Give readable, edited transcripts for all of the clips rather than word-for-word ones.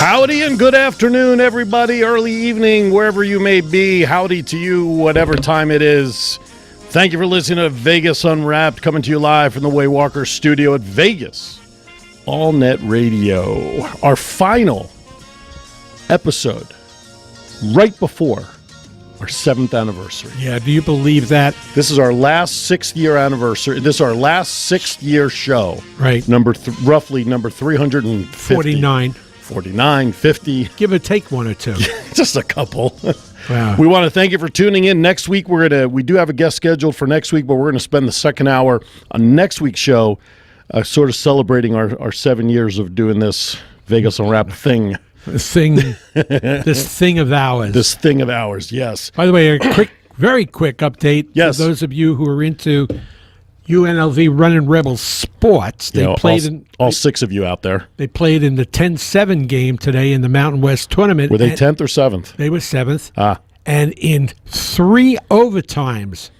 Howdy and good afternoon, everybody. Early evening, wherever you may be. Howdy to you, whatever time it is. Thank you for listening to Vegas Unwrapped, coming to you live from the Way Walker studio at Vegas All Net Radio. Our final episode right before our 7th anniversary. Yeah, do you believe that? This is our last 6th-year anniversary. This is our last 6th-year show. Right. Roughly number 350. 49, 50. Give or take one or two. Just a couple. Wow. We want to thank you for tuning in. Next week, we do have a guest scheduled for next week, but we're going to spend the second hour on next week's show sort of celebrating our 7 years of doing this Vegas Unwrapped thing. This thing of ours. This thing of ours, yes. By the way, a very quick update yes. for those of you who are into UNLV Running Rebels sports. They played all 6 of you out there. They played in the 10-7 game today in the Mountain West tournament. Were they 10th or 7th? They were 7th. Ah. And in 3 overtimes,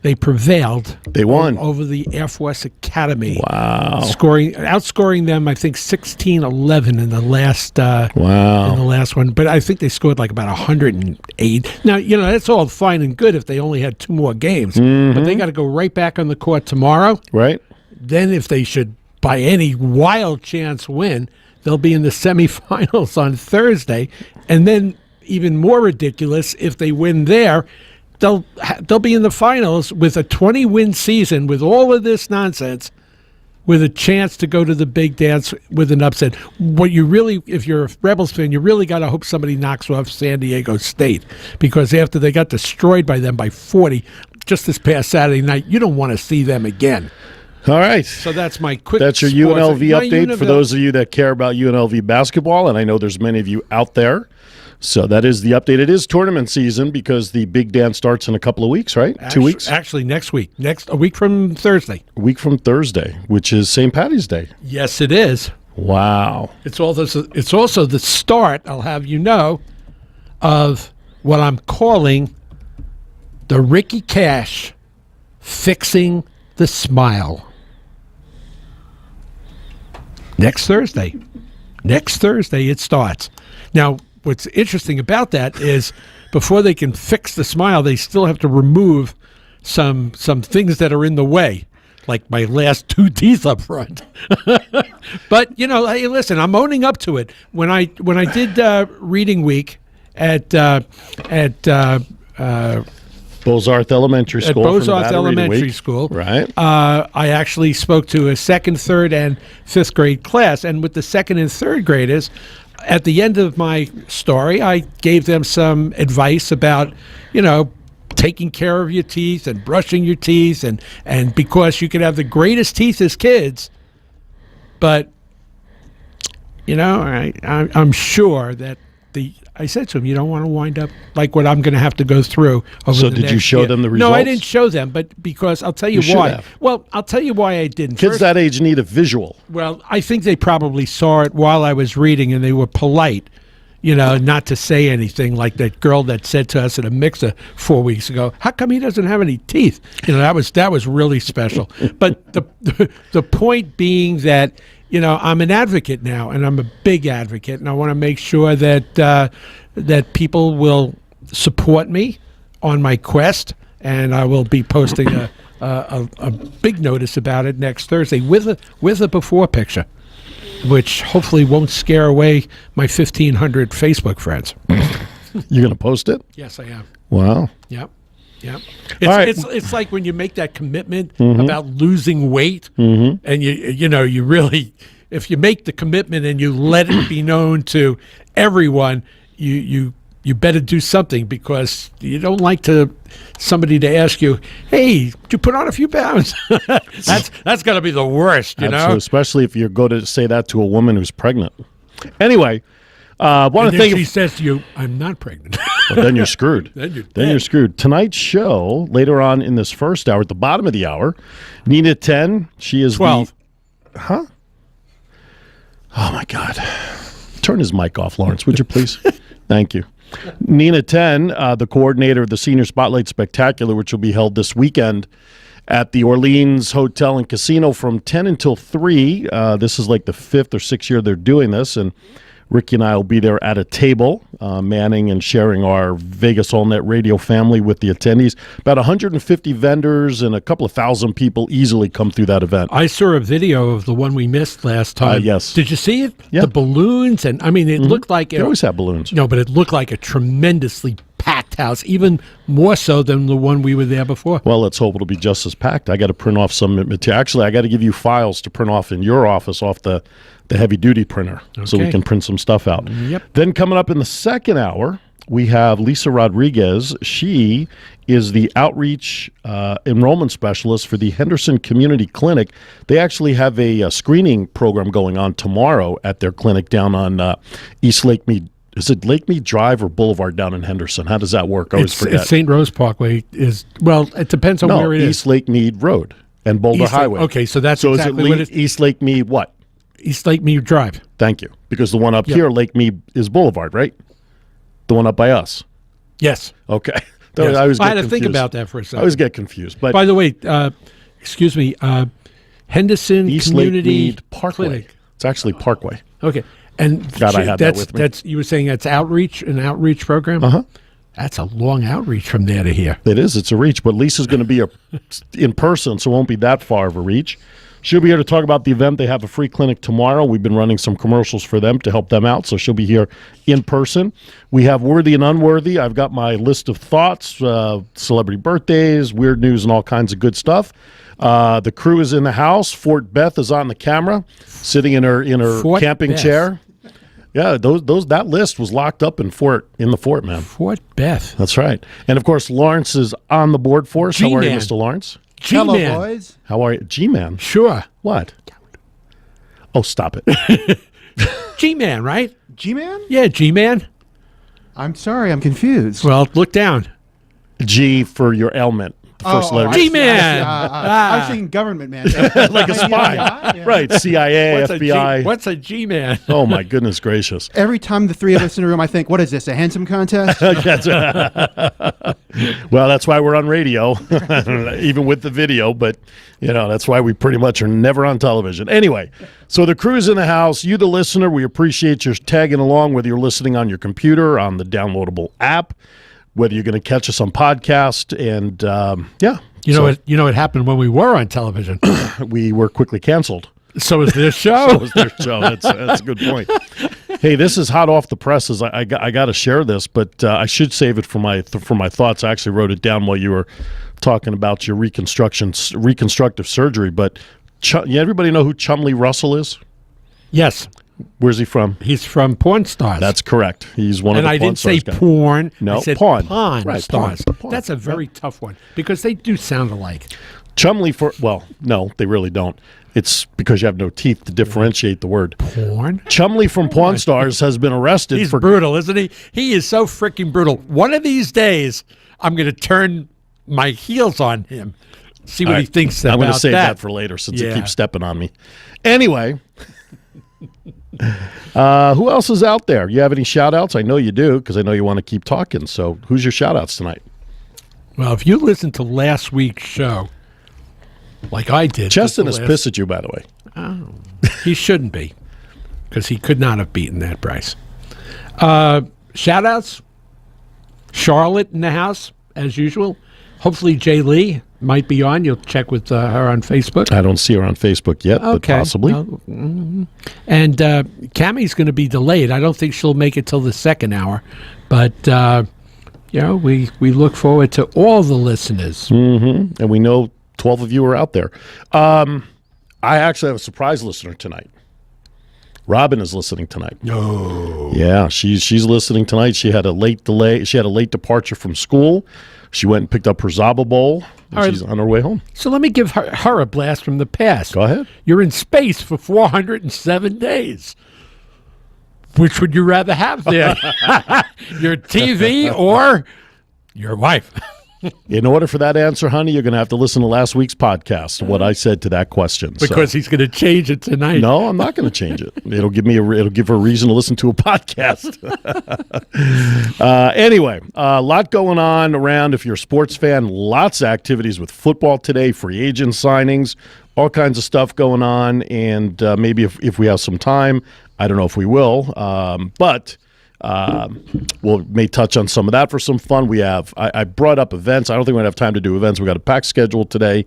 they prevailed. They won over the Air Force Academy. Wow! Outscoring them, I think 16-11 in the last. Wow! In the last one, but I think they scored like about 108. Now that's all fine and good if they only had 2 more games, but they got to go right back on the court tomorrow. Right. Then, if they should by any wild chance win, they'll be in the semifinals on Thursday, and then even more ridiculous if they win there. They'll be in the finals with a 20-win season with all of this nonsense, with a chance to go to the big dance with an upset. What you really, if you're a Rebels fan, you really got to hope somebody knocks off San Diego State, because after they got destroyed by them by 40 just this past Saturday night, you don't want to see them again. All right. So that's my quick. That's your UNLV update for those of you that care about UNLV basketball, and I know there's many of you out there. So that is the update. It is tournament season because the big dance starts in a couple of weeks, right? 2 weeks? Actually, next week. A week from Thursday. A week from Thursday, which is St. Patty's Day. Yes, it is. Wow. It's also the start, I'll have you know, of what I'm calling the Ricky Cash Fixing the Smile. Next Thursday it starts. Now, what's interesting about that is before they can fix the smile, they still have to remove some things that are in the way, like my last 2 teeth up front. But, hey, listen, I'm owning up to it. When I did reading week at Bozarth Elementary School. At Bozarth Elementary School. Right. I actually spoke to a 2nd, 3rd, and 5th grade class. And with the 2nd and 3rd graders, at the end of my story, I gave them some advice about, taking care of your teeth and brushing your teeth. And because you could have the greatest teeth as kids, but, I'm sure that I said to him, you don't want to wind up like what I'm going to have to go through over the next year. So did you show them the results? No, I didn't show them, but because I'll tell you why. Have. Well, I'll tell you why I didn't. Kids that age need a visual. Well, I think they probably saw it while I was reading, and they were polite, not to say anything, like that girl that said to us at a mixer 4 weeks ago, how come he doesn't have any teeth? That was really special. But the point being that, I'm an advocate now, and I'm a big advocate, and I want to make sure that that people will support me on my quest, and I will be posting a big notice about it next Thursday with a before picture, which hopefully won't scare away my 1,500 Facebook friends. You're going to post it? Yes, I am. Wow. Yep. It's like when you make that commitment about losing weight, and you really, if you make the commitment and you let it be known to everyone, you better do something, because you don't like somebody to ask you, hey, did you put on a few pounds? That's got to be the worst, Absolutely, especially if you go to say that to a woman who's pregnant. Anyway, want to thank she says to you, I'm not pregnant. Well, then you're screwed. Then you're screwed. Tonight's show, later on in this first hour, at the bottom of the hour, Nina 10, she is 12. Huh? Oh, my God. Turn his mic off, Lawrence, would you please? Thank you. Nina 10, the coordinator of the Senior Spotlight Spectacular, which will be held this weekend at the Orleans Hotel and Casino from 10 until 3. This is like the 5th or 6th year they're doing this, and Ricky and I will be there at a table, manning and sharing our Vegas AllNet radio family with the attendees. About 150 vendors and a couple of thousand people easily come through that event. I saw a video of the one we missed last time. Yes. Did you see it? Yeah. The balloons, and I mean, it looked like They always have balloons. No, but it looked like a tremendously packed house, even more so than the one we were there before. Well, let's hope it'll be just as packed. I got to print off some material. Actually, I got to give you files to print off in your office off the heavy-duty printer so we can print some stuff out. Yep. Then coming up in the second hour, we have Lisa Rodriguez. She is the outreach enrollment specialist for the Henderson Community Clinic. They actually have a screening program going on tomorrow at their clinic down on East Lake Mead. Is it Lake Mead Drive or Boulevard down in Henderson? How does that work? I always forget. It's St. Rose Parkway. It depends on where it is. East Lake Mead Road and Boulder Highway. Okay, so that's so exactly is what it East Lake Mead what? East Lake Mead Drive. Thank you. Because the one up here, Lake Mead, is Boulevard, right? The one up by us. Yes. Okay. Yes. I had to think about that for a second. I always get confused. But by the way, excuse me, Henderson East Lake Community Mead Parkway. Clinic. It's actually Parkway. Okay. And God, I had that with me. That's you were saying that's an outreach program? Uh-huh. That's a long outreach from there to here. It is. It's a reach. But Lisa's going to be in person, so it won't be that far of a reach. She'll be here to talk about the event. They have a free clinic tomorrow. We've been running some commercials for them to help them out, so she'll be here in person. We have Worthy and Unworthy. I've got my list of thoughts, celebrity birthdays, weird news, and all kinds of good stuff. The crew is in the house. Fort Beth is on the camera, sitting in her Fort camping Beth. chair. Yeah, that list was locked up in the fort, man. Fort Beth. That's right. And of course, Lawrence is on the board for us. How are you, G-Man. Mr. Lawrence? Hello, G-Man. boys. How are you, G-Man? Sure. What? Oh, stop it. G-Man, right? G-Man? Yeah, G-Man. I'm sorry, I'm confused. Well, look down. G for your ailment. The first letter. I see, G-Man. I was thinking government man. Like a spy. Yeah. Right, CIA, FBI. What's a G-Man? Oh, my goodness gracious. Every time the three of us in a room, I think, what is this, a handsome contest? Well, that's why we're on radio, even with the video. But, that's why we pretty much are never on television. Anyway, so the crew's in the house. You, the listener, we appreciate your tagging along, whether you're listening on your computer, on the downloadable app, whether you're going to catch us on podcast. And, You know what happened when we were on television? we were quickly canceled. So was this show. That was their show. That's a good point. Hey, this is hot off the presses. I got to share this, but I should save it for my thoughts. I actually wrote it down while you were talking about your reconstructive surgery. But everybody know who Chumley Russell is? Yes. Where's he from? He's from Porn Stars. That's correct. He's one of the I Pawn didn't say Stars guys. porn. No, I said Pawn. Pawn Right, Stars. Pawn. That's a very tough one because they do sound alike. Chumley no, they really don't. It's because you have no teeth to differentiate the word. Porn? Chumley from Pawn Stars has been arrested He's for brutal, isn't he? He is so freaking brutal. One of these days, I'm going to turn my heels on him. See what he thinks about that. I'm going to save that for later since he keeps stepping on me. Anyway, who else is out there? You have any shout-outs? I know you do because I know you want to keep talking. So who's your shout-outs tonight? Well, if you listened to last week's show, like I did. Cheston is pissed at you, by the way. Oh, he shouldn't be because he could not have beaten that price. Shout-outs. Charlotte in the house, as usual. Hopefully Jay Lee might be on. You'll check with her on Facebook. I don't see her on Facebook yet, but possibly. And Cammie's going to be delayed. I don't think she'll make it till the second hour. But, we look forward to all the listeners. Mm-hmm. And we know 12 of you are out there. I actually have a surprise listener tonight. Robin is listening tonight. No. Yeah, she's listening tonight. She had a late delay. She had a late departure from school. She went and picked up her Zaba Bowl. And she's on her way home. So let me give her a blast from the past. Go ahead. You're in space for 407 days. Which would you rather have there? Your TV or your wife? In order for that answer, honey, you're going to have to listen to last week's podcast, what I said to that question. Because he's going to change it tonight. No, I'm not going to change it. It'll give her a reason to listen to a podcast. Anyway, a lot going on around. If you're a sports fan, lots of activities with football today, free agent signings, all kinds of stuff going on. And maybe if we have some time, I don't know if we will, but we'll may touch on some of that for some fun. We have I brought up events. I don't think we're gonna have time to do events. We got a packed schedule today,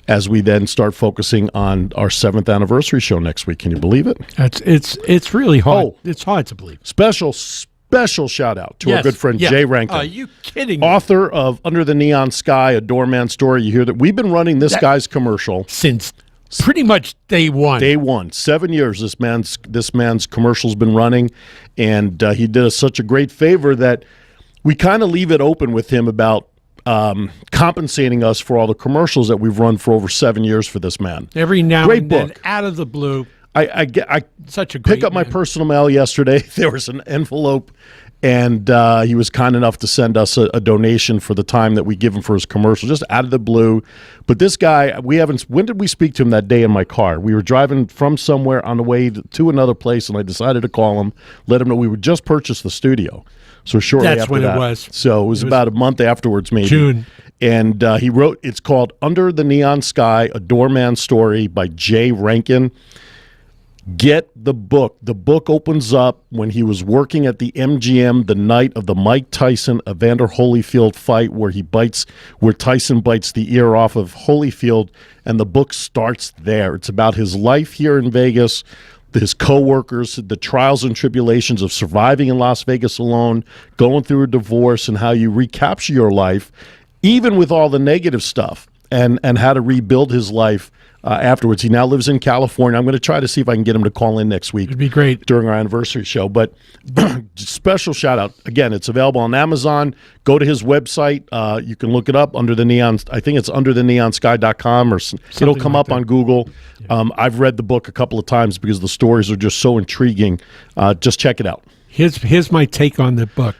as we then start focusing on our 7th anniversary show next week. Can you believe it? It's really hard. Oh. It's hard to believe. Special shout out to our good friend Jay Rankin. Are you kidding me? Author of Under the Neon Sky, a doorman story. You hear that we've been running this guy's commercial Since pretty much day one. Day one, 7 years. This man's commercial's been running, and he did us such a great favor that we kind of leave it open with him about compensating us for all the commercials that we've run for over 7 years for this man. Every now Great and then, book. out of the blue. I Such a great pick up my man. personal mail yesterday. There was an envelope, and he was kind enough to send us a donation for the time that we give him for his commercial, just out of the blue. But this guy, when did we speak to him that day in my car? We were driving from somewhere on the way to another place, and I decided to call him, let him know we would just purchased the studio. So shortly That's after when it that. was. So it was about a month afterwards, maybe. June. And he wrote, it's called Under the Neon Sky, a Doorman Story by Jay Rankin. Get the book. The book opens up when he was working at the MGM the night of the Mike Tyson Evander Holyfield fight, where Tyson bites the ear off of Holyfield, and the book starts there. It's about his life here in Vegas, his coworkers, the trials and tribulations of surviving in Las Vegas alone, going through a divorce, and how you recapture your life, even with all the negative stuff, and how to rebuild his life. Afterwards, he now lives in California. I'm going to try to see if I can get him to call in next week. It'd be great during our anniversary show. But special shout out again. It's available on Amazon. Go to his website. You can look it up under the neon. I think it's undertheneonsky.com, or it'll come like up that. on Google. Yeah. I've read the book a couple of times because the stories are just so intriguing. Just check it out. Here's my take on the book.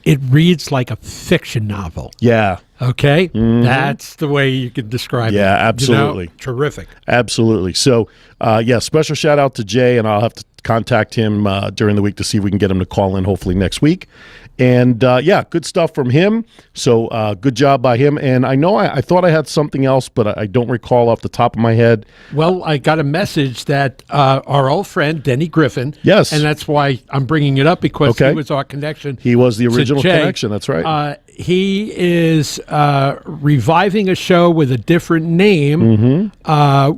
It reads like a fiction novel. Yeah. Okay? That's the way you could describe it. Yeah, absolutely. Terrific. Absolutely. So, special shout out to Jay, and I'll have to contact him during the week to see if we can get him to call in hopefully next week. And, good stuff from him. So, good job by him. And I know I thought I had something else, but I don't recall off the top of my head. Well, I got a message that our old friend, Denny Griffin. Yes. And that's why I'm bringing it up, because Okay. he was our connection. He was the original to Jay. connection. That's right. He is reviving a show with a different name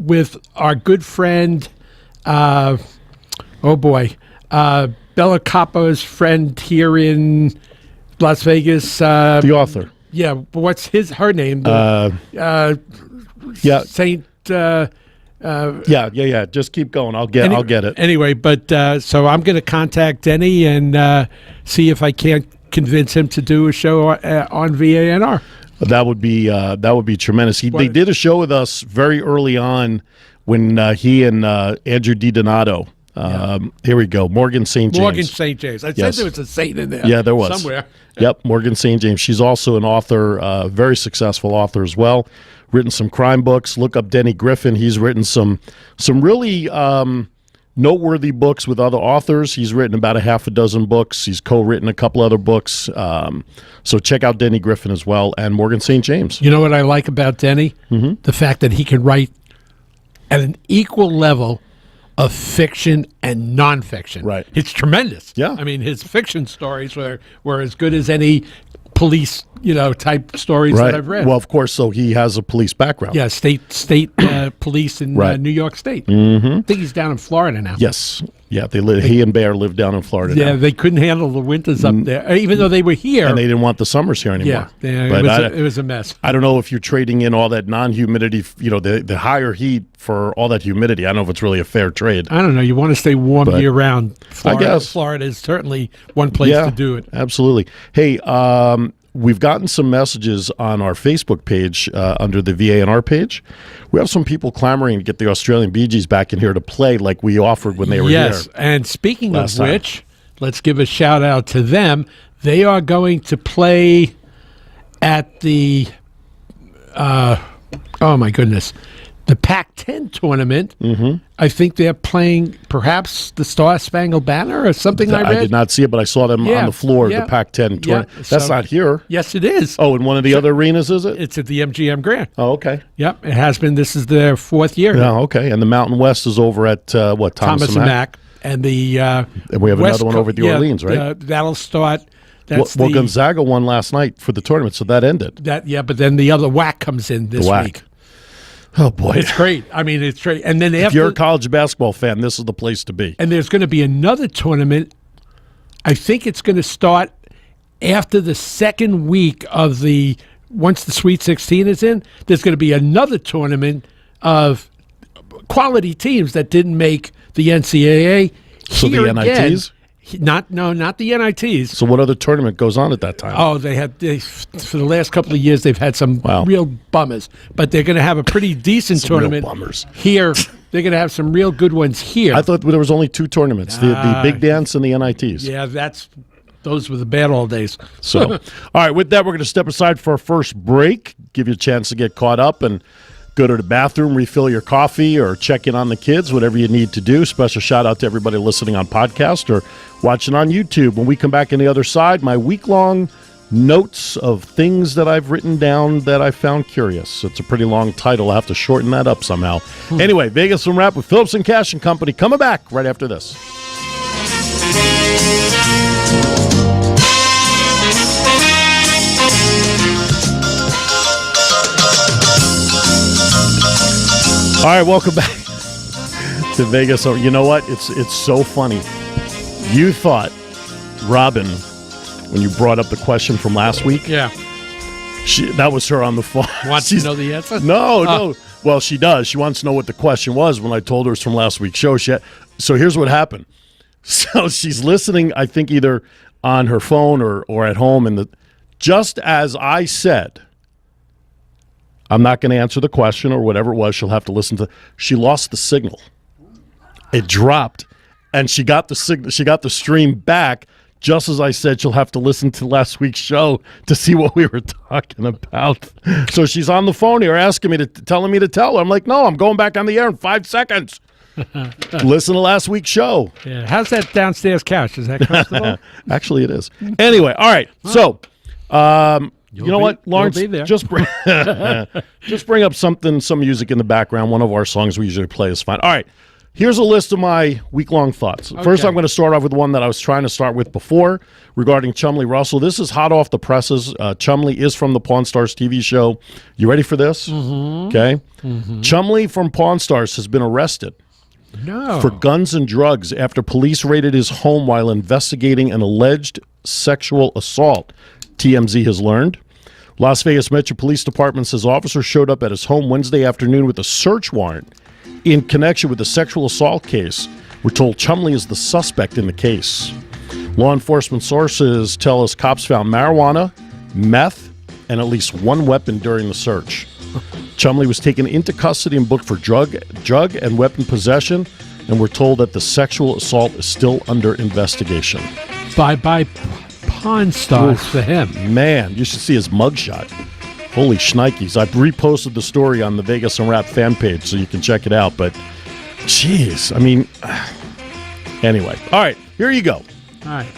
with our good friend, Bella Capo's friend here in Las Vegas. The author. Yeah, what's her name? Yeah. Saint. Yeah. Just keep going. I'll get it. Anyway, but so I'm going to contact Denny and see if I can't convince him to do a show on VANR. That would be tremendous. They did a show with us very early on when he and Andrew DiDonato. Here we go. Morgan St. James. Morgan St. James. I Yes. said there was a saint in there. Yeah, there was. Somewhere. Yep, Morgan St. James. She's also an author, very successful author as well. Written some crime books. Look up Denny Griffin. He's written some really noteworthy books with other authors. He's written about a half a dozen books. He's co-written a couple other books. So check out Denny Griffin as well, and Morgan St. James. You know what I like about Denny? The fact that he can write at an equal level of fiction and nonfiction. Right. It's tremendous. Yeah. I mean, his fiction stories were as good as any police, type stories that I've read. Well, of course, so he has a police background. Yeah, state police in Right. New York State. I think he's down in Florida now. Yes. Yeah, he and Bear live down in Florida Yeah, now. they couldn't handle the winters up there, even though they were here. And they didn't want the summers here anymore. Yeah, But it was a mess. I don't know if you're trading in all that non-humidity, the higher heat for all that humidity. I don't know if it's really a fair trade. I don't know. You want to stay warm year round. Florida, I guess. Florida is certainly one place to do it. Absolutely. Hey, we've gotten some messages on our Facebook page under the VANR page. We have some people clamoring to get the Australian Bee Gees back in here to play like we offered when they were Yes, here. and speaking of last time. which, let's give a shout out to them. They are going to play at the, oh my goodness, the Pac-10 tournament. I think they're playing perhaps the Star Spangled Banner or something I read. I did not see it, but I saw them on the floor of the Pac-10 tournament. That's so- not here. Yes, it is. Oh, in one of the other arenas, is it? It's at the MGM Grand. Oh, okay. Yep, it has been. This is their fourth year. Yeah, okay. And the Mountain West is over at, Thomas and Mack? And the And we have West another one over at the Orleans, right? That'll start. That's Well, the, Gonzaga won last night for the tournament, so that ended. but then the other WAC comes in this WAC. week. Oh, boy. It's great. I mean, it's great. And then If you're a after, college basketball fan, this is the place to be. and there's going to be another tournament. I think it's going to start after the second week of once the Sweet 16 is in, there's going to be another tournament of quality teams that didn't make the NCAA. So the Here again, NITs? not the NITs. So what other tournament goes on at that time? Oh, for the last couple of years, they've had some real bummers, but they're going to have a pretty decent Some real tournament bummers. here. They're going to have some real good ones here. I thought there was only 2 tournaments, the Big Dance and the NITs. Yeah, those were the bad old days. So, all right, with that, we're going to step aside for our first break, give you a chance to get caught up and go to the bathroom, refill your coffee, or check in on the kids, whatever you need to do. Special shout out to everybody listening on podcast or watching on YouTube. When we come back on the other side, my week-long notes of things that I've written down that I found curious. It's a pretty long title. I'll have to shorten that up somehow. Anyway, Vegas Unwrapped with Phillips Cash Company coming back right after this. All right, welcome back to Vegas. So, you know what? It's so funny. You thought, Robin, when you brought up the question from last week, Yeah. that was her on the phone. Wants to know the answer? No. Well, she does. She wants to know what the question was when I told her it's from last week's show. So here's what happened. So she's listening, I think, either on her phone or at home. And just as I said, I'm not going to answer the question or whatever it was. She'll have to listen to. She lost the signal. It dropped, and she got the signal. She got the stream back. Just as I said, she'll have to listen to last week's show to see what we were talking about. So she's on the phone here asking me telling me to tell her. I'm like, no, I'm going back on the air in 5 seconds. Listen to last week's show. Yeah. How's that downstairs couch? Is that comfortable? Actually, it is. Anyway, all right. So, you know what, Lawrence? You'll be there. Just bring up some music in the background. One of our songs we usually play is fine. All right. Here's a list of my week-long thoughts. First, I'm going to start off with one that I was trying to start with before regarding Chumley Russell. This is hot off the presses. Chumley is from the Pawn Stars TV show. You ready for this? Mm-hmm. Okay. Mm-hmm. Chumley from Pawn Stars has been arrested for guns and drugs after police raided his home while investigating an alleged sexual assault, TMZ has learned. Las Vegas Metro Police Department says officers showed up at his home Wednesday afternoon with a search warrant in connection with the sexual assault case. We're told Chumley is the suspect in the case. Law enforcement sources tell us cops found marijuana, meth, and at least 1 weapon during the search. Chumley was taken into custody and booked for drug and weapon possession, and we're told that the sexual assault is still under investigation. Bye-bye Pawn Stars for him. Man, you should see his mugshot. Holy shnikes. I've reposted the story on the Vegas Unwrapped fan page, so you can check it out. But, jeez, I mean, anyway. All right, here you go. All right.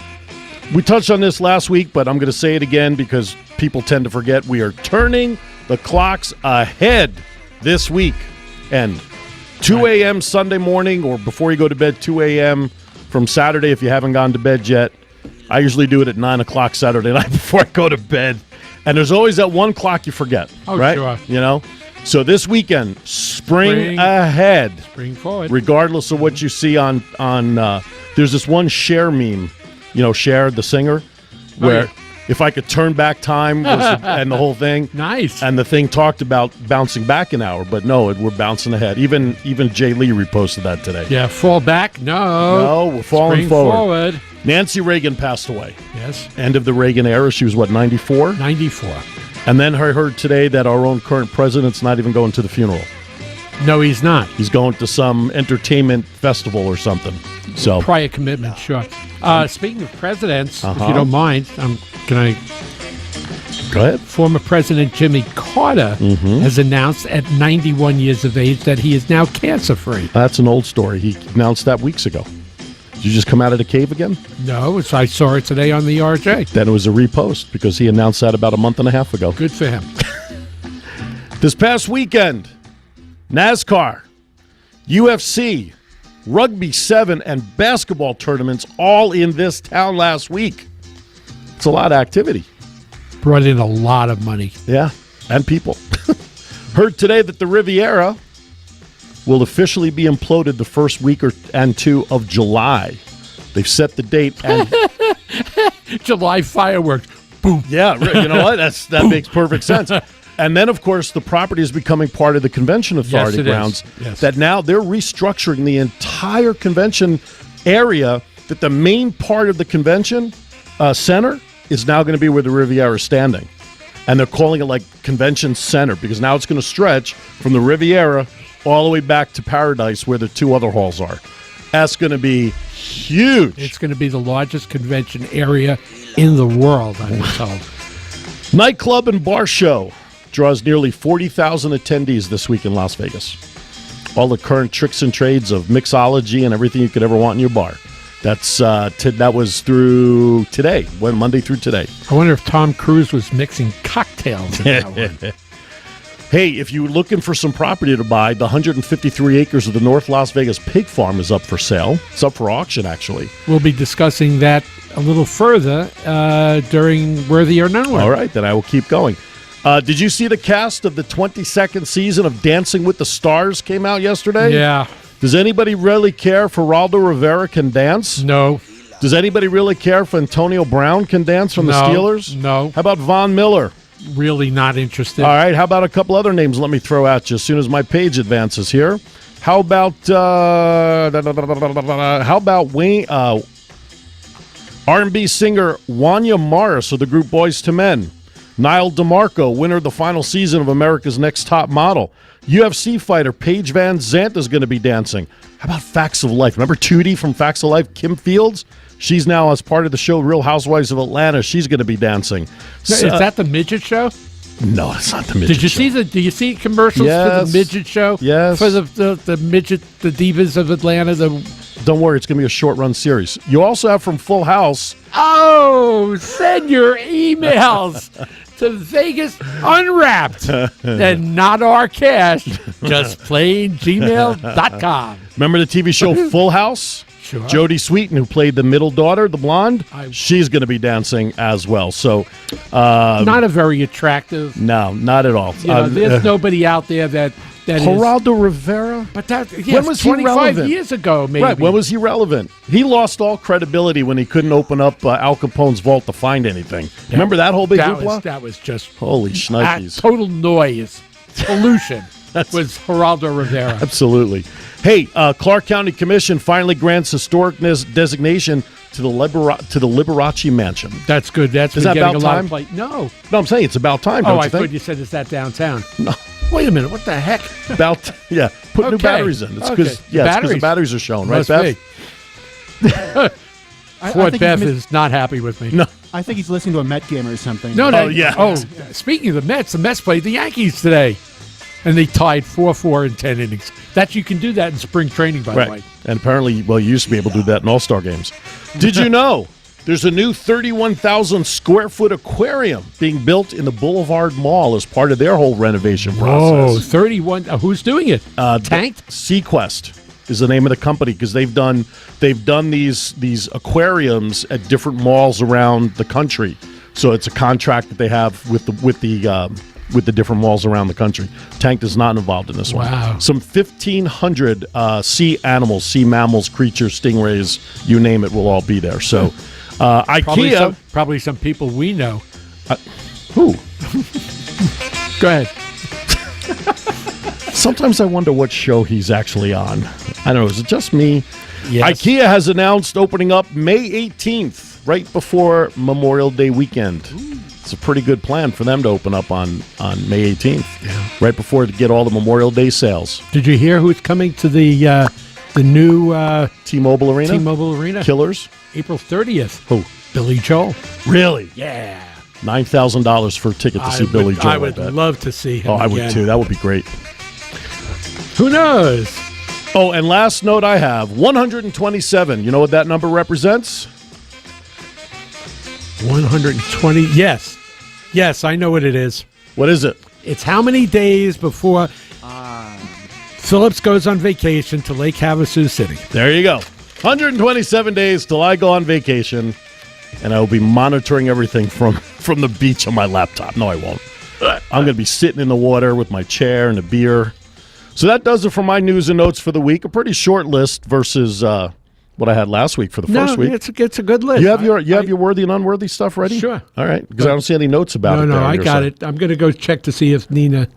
We touched on this last week, but I'm going to say it again because people tend to forget. We are turning the clocks ahead this week. And 2 a.m. Sunday morning, or before you go to bed, 2 a.m. from Saturday if you haven't gone to bed yet. I usually do it at 9 o'clock Saturday night before I go to bed. And there's always that 1 o'clock you forget, right? Sure. You know? So this weekend, spring ahead. Spring forward. Regardless of what you see on there's this one Cher meme, you know, Cher, the singer, where if I could turn back time and the whole thing. Nice. And the thing talked about bouncing back an hour, but no, we're bouncing ahead. Even Jay Lee reposted that today. Yeah, fall back? No, we're falling Spring forward. Nancy Reagan passed away. Yes. End of the Reagan era. She was, 94? 94. And then I heard today that our own current president's not even going to the funeral. No, he's not. He's going to some entertainment festival or something. So prior commitment, sure. Speaking of presidents, if you don't mind, can I? Go ahead. Former President Jimmy Carter has announced at 91 years of age that he is now cancer-free. That's an old story. He announced that weeks ago. Did you just come out of the cave again? No, I saw it today on the RJ. Then it was a repost because he announced that about a month and a half ago. Good for him. This past weekend, NASCAR, UFC, rugby 7, and basketball tournaments all in this town last week. It's a lot of activity. Brought in a lot of money. Yeah, and people. Heard today that the Riviera will officially be imploded the first week and two of July. They've set the date. And July fireworks. Boom. yeah, you know what? That makes perfect sense. And then, of course, the property is becoming part of the Convention Authority Yes, it grounds. is. Yes. That now they're restructuring the entire convention area, that the main part of the convention center is now going to be where the Riviera is standing. And they're calling it like Convention Center because now it's going to stretch from the Riviera all the way back to Paradise where the two other halls are. That's going to be huge. It's going to be the largest convention area in the world, I'm told. Nightclub and bar show draws nearly 40,000 attendees this week in Las Vegas. All the current tricks and trades of mixology and everything you could ever want in your bar. That was through today, Monday through today. I wonder if Tom Cruise was mixing cocktails in that one. Hey, if you're looking for some property to buy, the 153 acres of the North Las Vegas Pig Farm is up for sale. It's up for auction, actually. We'll be discussing that a little further during Worthy or Unworthy. All right, then I will keep going. Did you see the cast of the 22nd season of Dancing with the Stars came out yesterday? Yeah. Does anybody really care if Geraldo Rivera can dance? No. Does anybody really care if Antonio Brown can dance from the No. Steelers? No. How about Von Miller? Really not interested. All right, how about a couple other names let me throw at you as soon as my page advances here? How about Wayne R&B singer Wanya Morris of the group Boyz II Men? Niall DeMarco, winner of the final season of America's Next Top Model. UFC fighter Paige Van Zandt is going to be dancing. How about Facts of Life? Remember Tootie from Facts of Life, Kim Fields? She's now, as part of the show Real Housewives of Atlanta, she's going to be dancing. Is that the midget show? No, it's not the midget Did you show. do you see commercials for the midget show? Yes. For the midget, the divas of Atlanta. Don't worry, it's going to be a short-run series. You also have from Full House. Oh, send your emails to Vegas Unwrapped and not our cash, just plain gmail.com. Remember the TV show Full House? Sure. Jodie Sweetin, who played the middle daughter, the blonde, she's going to be dancing as well. So, not a very attractive. No, not at all. There's nobody out there that is. Geraldo Rivera? But that, yes, when was 25 he relevant? years ago, maybe. Right, when was he relevant? He lost all credibility when he couldn't open up Al Capone's vault to find anything. Remember that whole big hoopla? That was just holy shnikes. Total noise. Pollution was Geraldo Rivera. Absolutely. Hey, Clark County Commission finally grants historicness designation to the Liberace Mansion. That's good. That's is been that getting about a lot time? of play. No, I'm saying it's about time. Don't I you think? thought you said is that downtown. No. Wait a minute. What the heck? Put new batteries in. It's because the batteries are showing, right, Beth? Fort Beth is not happy with me. No. I think he's listening to a Met game or something. No. Oh, yeah. Oh, speaking of the Mets played the Yankees today. And they tied 4-4 in 10 innings. You can do that in spring training, by the way. And apparently, you used to be able to do that in All-Star games. Did you know there's a new 31,000 square foot aquarium being built in the Boulevard Mall as part of their whole renovation process? Oh, 31. Who's doing it? Tanked? Sequest is the name of the company because they've done these aquariums at different malls around the country. So it's a contract that they have with the different malls around the country. Tanked is not involved in this one. Wow. Some 1,500 sea animals, sea mammals, creatures, stingrays, you name it, will all be there. So IKEA... Probably some people we know. Who? Go ahead. Sometimes I wonder what show he's actually on. I don't know. Is it just me? Yes. IKEA has announced opening up May 18th, right before Memorial Day weekend. It's a pretty good plan for them to open up on May 18th, right before to get all the Memorial Day sales. Did you hear who's coming to the new T-Mobile Arena? T-Mobile Arena? Killers? April 30th. Who? Billy Joel. Really? Yeah. $9,000 for a ticket to see Billy Joel. I would love to see him. I would too. That would be great. Who knows? Oh, and last note I have, 127. You know what that number represents? 120. Yes. Yes, I know what it is. What is it? It's how many days before Phillips goes on vacation to Lake Havasu City. There you go. 127 days till I go on vacation, and I will be monitoring everything from the beach on my laptop. No, I won't. I'm going to be sitting in the water with my chair and a beer. So that does it for my news and notes for the week. A pretty short list versus what I had last week for the first week. It's a good list. You have your worthy and unworthy stuff ready? Sure. All right, because I don't see any notes about it. No, I got it. I'm going to go check to see if Nina.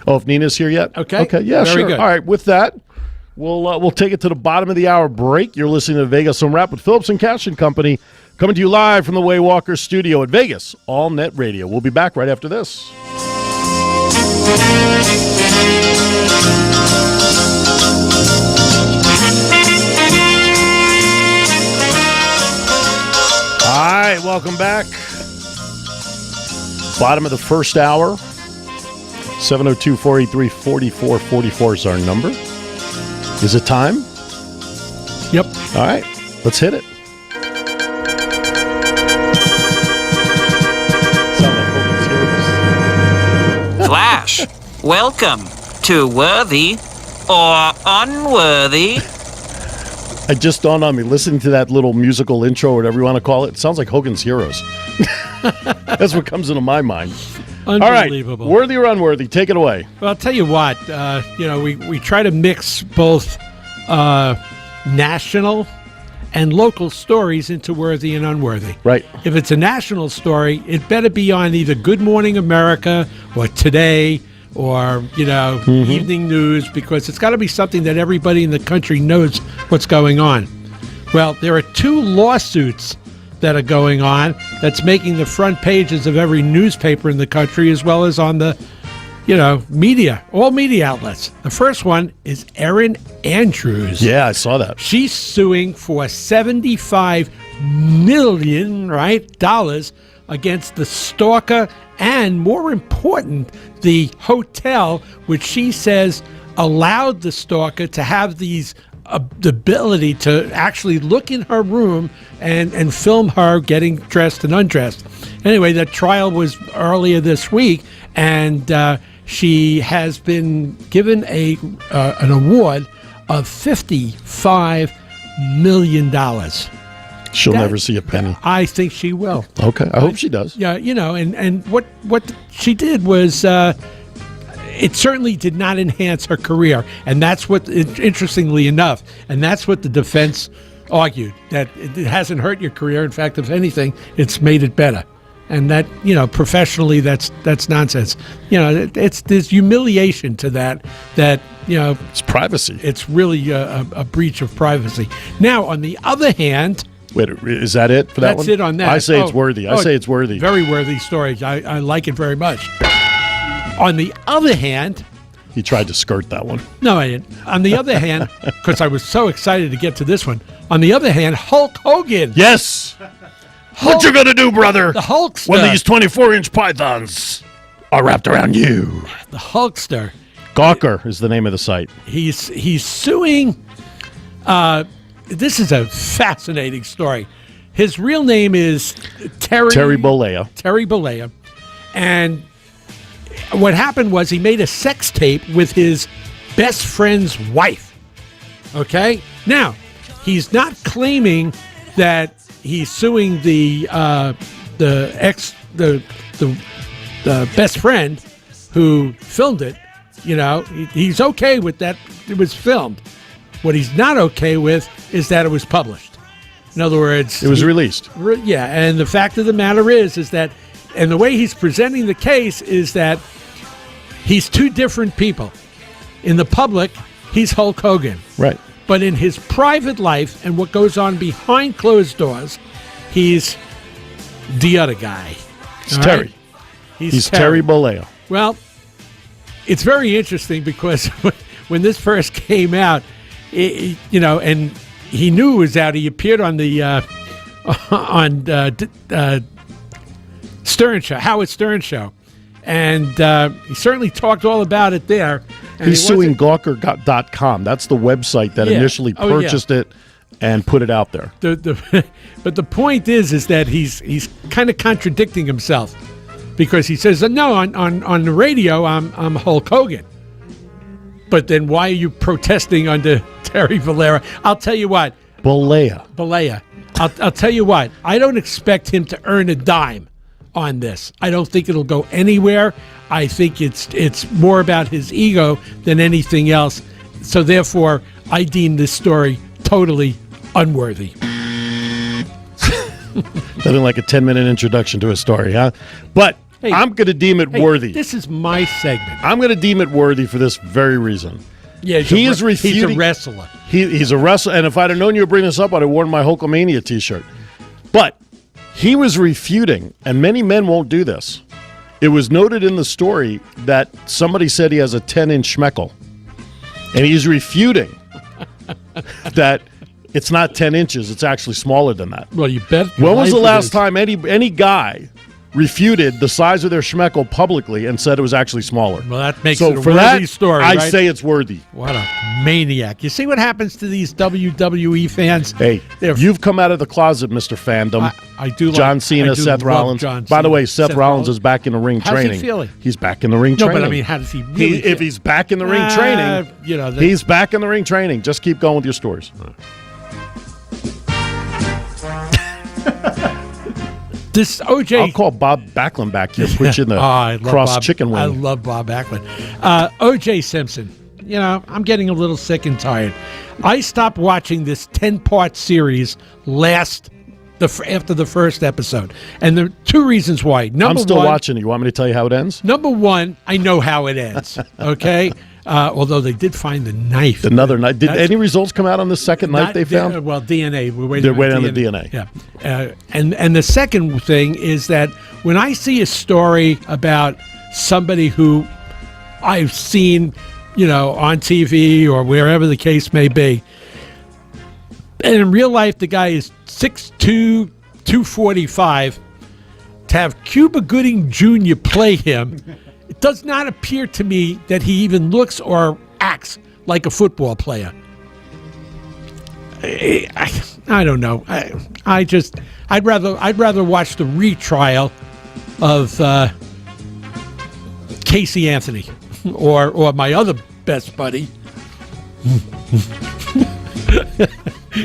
Oh, if Nina's here yet? Okay. Yeah, Very sure. good. All right, with that, we'll take it to the bottom of the hour break. You're listening to Vegas Unwrapped with Phillips Cash Company, coming to you live from the Waywalker studio at Vegas All Net Radio. We'll be back right after this. All right, welcome back. Bottom of the first hour. 702-483-4444 is our number. Is it time? Yep. All right, let's hit it. Flash, welcome to Worthy or Unworthy. It just dawned on me, listening to that little musical intro, whatever you want to call it, sounds like Hogan's Heroes. That's what comes into my mind. Unbelievable. All right, worthy or unworthy, take it away. Well, I'll tell you what, we try to mix both national and local stories into worthy and unworthy. Right. If it's a national story, it better be on either Good Morning America or Today or, Evening News, because it's got to be something that everybody in the country knows what's going on. Well, there are 2 lawsuits that are going on that's making the front pages of every newspaper in the country, as well as on the, media, all media outlets. The first one is Erin Andrews. Yeah, I saw that. She's suing for $75 million, dollars against the stalker and, more important, the hotel, which she says allowed the stalker to have these the ability to actually look in her room and film her getting dressed and undressed. Anyway, the trial was earlier this week, and she has been given an award of $55 million. She'll never see a penny. I think she will. Okay, I hope she does. Yeah, and what she did was it certainly did not enhance her career, and that's what, interestingly enough, and that's what the defense argued, that it hasn't hurt your career. In fact, if anything, it's made it better. And that, professionally, that's nonsense. There's humiliation to that, it's privacy. It's really a breach of privacy. Now, on the other hand, wait, is that it for that one? That's it on that. I say it's worthy. I say it's worthy. Very worthy story. I like it very much. On the other hand, he tried to skirt that one. No, I didn't. On the other hand, because I was so excited to get to this one. On the other hand, Hulk Hogan. Yes. What you gonna do, brother? The Hulkster. When these 24-inch pythons are wrapped around you. The Hulkster. Gawker is the name of the site. He's suing. This is a fascinating story. His real name is Terry Bollea. Terry Bollea. And what happened was he made a sex tape with his best friend's wife. Okay? Now, he's not claiming that he's suing the best friend who filmed it. He's okay with that. It was filmed. What he's not okay with is that it was published. In other words, it was released. Yeah, and the fact of the matter is that, and the way he's presenting the case is that he's 2 different people. In the public, he's Hulk Hogan. Right. But in his private life and what goes on behind closed doors, he's the other guy. It's Terry. Right? He's Terry Bollea. Well, it's very interesting because when this first came out, and he knew it was out. He appeared on the Stern Show, Howard Stern Show, and he certainly talked all about it there. And he's suing Gawker.com. That's the website that initially purchased it and put it out there. But the point is that he's kind of contradicting himself, because he says, no, on the radio I'm Hulk Hogan. But then why are you protesting under Terry Valera? I'll tell you what. Balea. I'll tell you what. I don't expect him to earn a dime on this. I don't think it'll go anywhere. I think it's more about his ego than anything else. So therefore, I deem this story totally unworthy. Nothing like a 10-minute introduction to a story, huh? But Hey, I'm going to deem it worthy. This is my segment. I'm going to deem it worthy for this very reason. Yeah, He's refuting. He's a wrestler. He's a wrestler, and if I'd have known you would bring this up, I'd have worn my Hulkamania T-shirt. But he was refuting, and many men won't do this. It was noted in the story that somebody said he has a 10-inch schmeckle, and he's refuting that it's not 10 inches. It's actually smaller than that. Well, you bet. When was the last time any guy refuted the size of their schmeckle publicly and said it was actually smaller? Well, that makes so it a for worthy that, story, I right? say it's worthy. What a maniac. You see what happens to these WWE fans? Hey, you've come out of the closet, Mr. Fandom. I do like John Cena, I do Seth love Rollins. John By the Cena. way, Seth Rollins is back in the ring How's he training. feeling? He's back in the ring No, training. but I mean, how does he really if he's back in the ring training, he's back in the ring training. Just keep going with your stories. This OJ. I'll call Bob Backlund back here, put you in the cross chicken wing. I love Bob Backlund. OJ Simpson. You know, I'm getting a little sick and tired. I stopped watching this 10-part series after the first episode, and there are two reasons why. I'm still watching it. You want me to tell you how it ends? Number one, I know how it ends. Okay. Although they did find the knife. Another knife. Did any results come out on the second knife they found? Well, DNA. They're waiting on the DNA. Yeah. And the second thing is that when I see a story about somebody who I've seen, on TV or wherever the case may be, and in real life the guy is 6'2", 245, to have Cuba Gooding Jr. play him, it does not appear to me that he even looks or acts like a football player. I don't know. I'd rather watch the retrial of Casey Anthony or my other best buddy.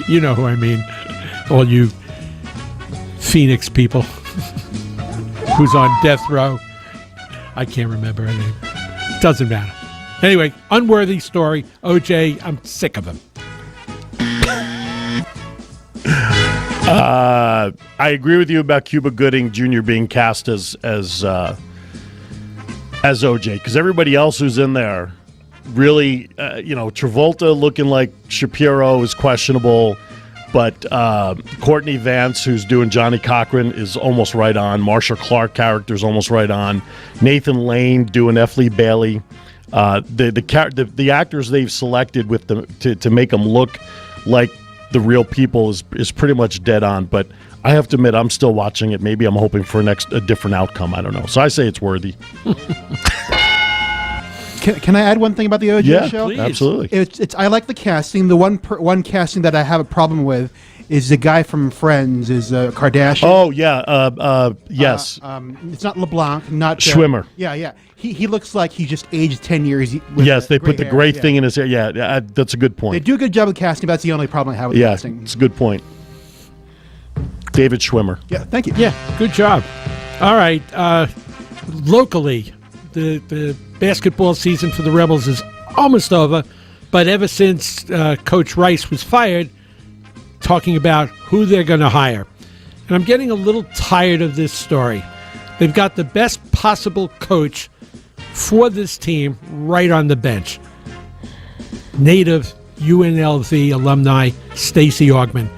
You know who I mean. All you Phoenix people who's on death row. I can't remember her name. Doesn't matter. Anyway, unworthy story. OJ, I'm sick of him. I agree with you about Cuba Gooding Jr. being cast as OJ, because everybody else who's in there really, Travolta looking like Shapiro is questionable, but Courtney Vance, who's doing Johnny Cochran, is almost right on. Marsha Clark character is almost right on. Nathan Lane doing F. Lee Bailey. The actors they've selected with to make them look like the real people is pretty much dead on. But I have to admit, I'm still watching it. Maybe I'm hoping for a different outcome. I don't know. So I say it's worthy. Can I add one thing about the OJ show? Yeah, absolutely. It's I like the casting. The one casting that I have a problem with is the guy from Friends, is Kardashian. Oh yeah, yes. It's not LeBlanc, not Schwimmer. Yeah. He looks like he just aged 10 years. Yes, they put the gray thing in his hair. Yeah, that's a good point. They do a good job with casting. But that's the only problem I have with casting. It's a good point. David Schwimmer. Yeah, thank you. Yeah, good job. All right, locally, the basketball season for the Rebels is almost over, but ever since Coach Rice was fired, talking about who they're going to hire. And I'm getting a little tired of this story. They've got the best possible coach for this team right on the bench. Native UNLV alumni Stacey Augmon.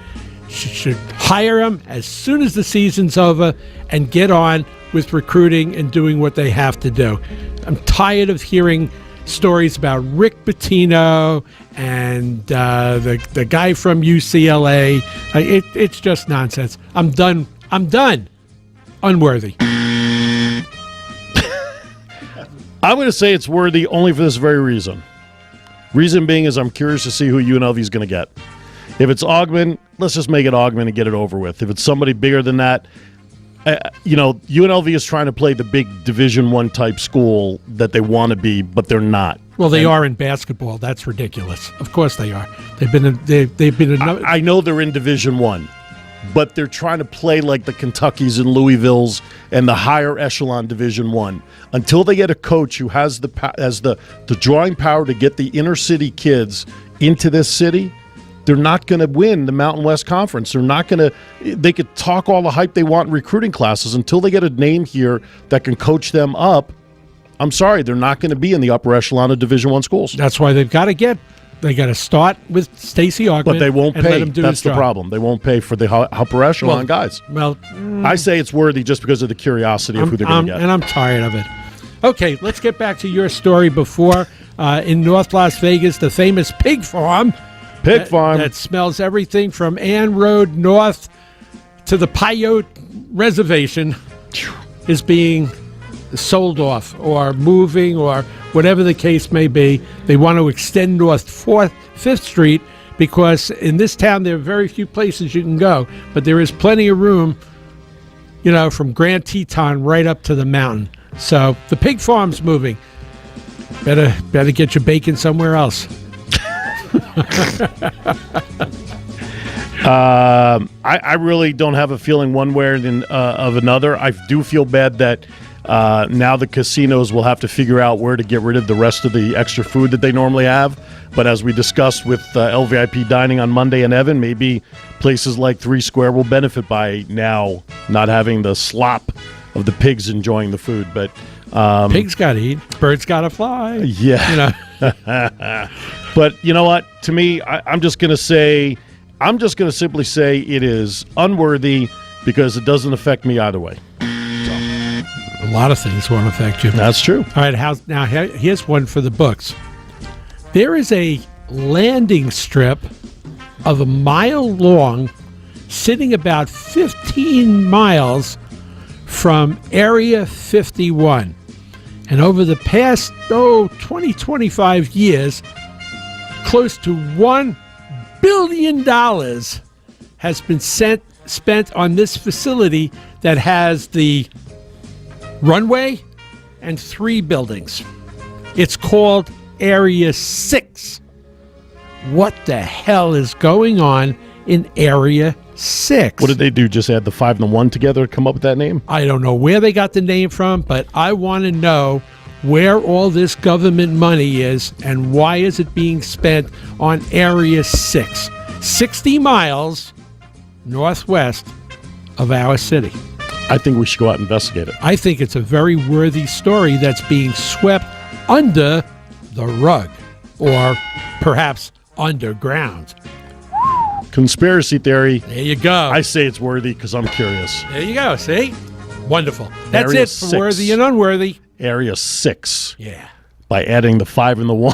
Should hire him as soon as the season's over and get on with recruiting and doing what they have to do. I'm tired of hearing stories about Rick Pitino and the guy from UCLA. It's just nonsense. I'm done. Unworthy. I'm going to say it's worthy only for this very reason. Reason being is I'm curious to see who UNLV is going to get. If it's Augmon, let's just make it Augmon and get it over with. If it's somebody bigger than that, UNLV is trying to play the big Division I type school that they want to be, but they're not. Well, they are in basketball. That's ridiculous. Of course they are. They've been. I know they're in Division I, but they're trying to play like the Kentuckys and Louisvilles and the higher echelon Division I. Until they get a coach who has the drawing power to get the inner city kids into this city, they're not going to win the Mountain West Conference. They're not going to. They could talk all the hype they want in recruiting classes until they get a name here that can coach them up. I'm sorry, they're not going to be in the upper echelon of Division I schools. That's why they got to start with Stacey Augmon. But they won't and pay. Let him do That's his the job. problem. They won't pay for the upper echelon guys. Well, I say it's worthy just because of the curiosity of who they're going to get. And I'm tired of it. Okay, let's get back to your story before in North Las Vegas, the famous pig farm. That smells everything from Ann Road North to the Paiute Reservation is being sold off or moving or whatever the case may be. They want to extend North 5th Street because in this town there are very few places you can go, but there is plenty of room, from Grand Teton right up to the mountain. So the pig farm's moving. Better get your bacon somewhere else. I really don't have a feeling one way or of another. I do feel bad that now the casinos will have to figure out where to get rid of the rest of the extra food that they normally have. But as we discussed with LVIP Dining on Monday and Evan, maybe places like 3 Square will benefit by now not having the slop of the pigs enjoying the food. But pigs got to eat, birds got to fly. Yeah. But you know what? To me, I'm just going to simply say it is unworthy because it doesn't affect me either way. A lot of things won't affect you. That's true. All right, now here's one for the books. There is a landing strip of 1 mile long sitting about 15 miles from Area 51. And over the past, 20, 25 years, close to $1 billion has been spent on this facility that has the runway and 3 buildings. It's called Area 6. What the hell is going on in Area 6? What did they do? Just add the 5 and the 1 together to come up with that name? I don't know where they got the name from, but I want to know where all this government money is and why is it being spent on Area 6, 60 miles northwest of our city. I think we should go out and investigate it. I think it's a very worthy story that's being swept under the rug or perhaps underground. Conspiracy theory. There you go. I say it's worthy because I'm curious. There you go. See? Wonderful. That's Area it for 6. Worthy and Unworthy. Area 6. Yeah. By adding the 5 and the 1.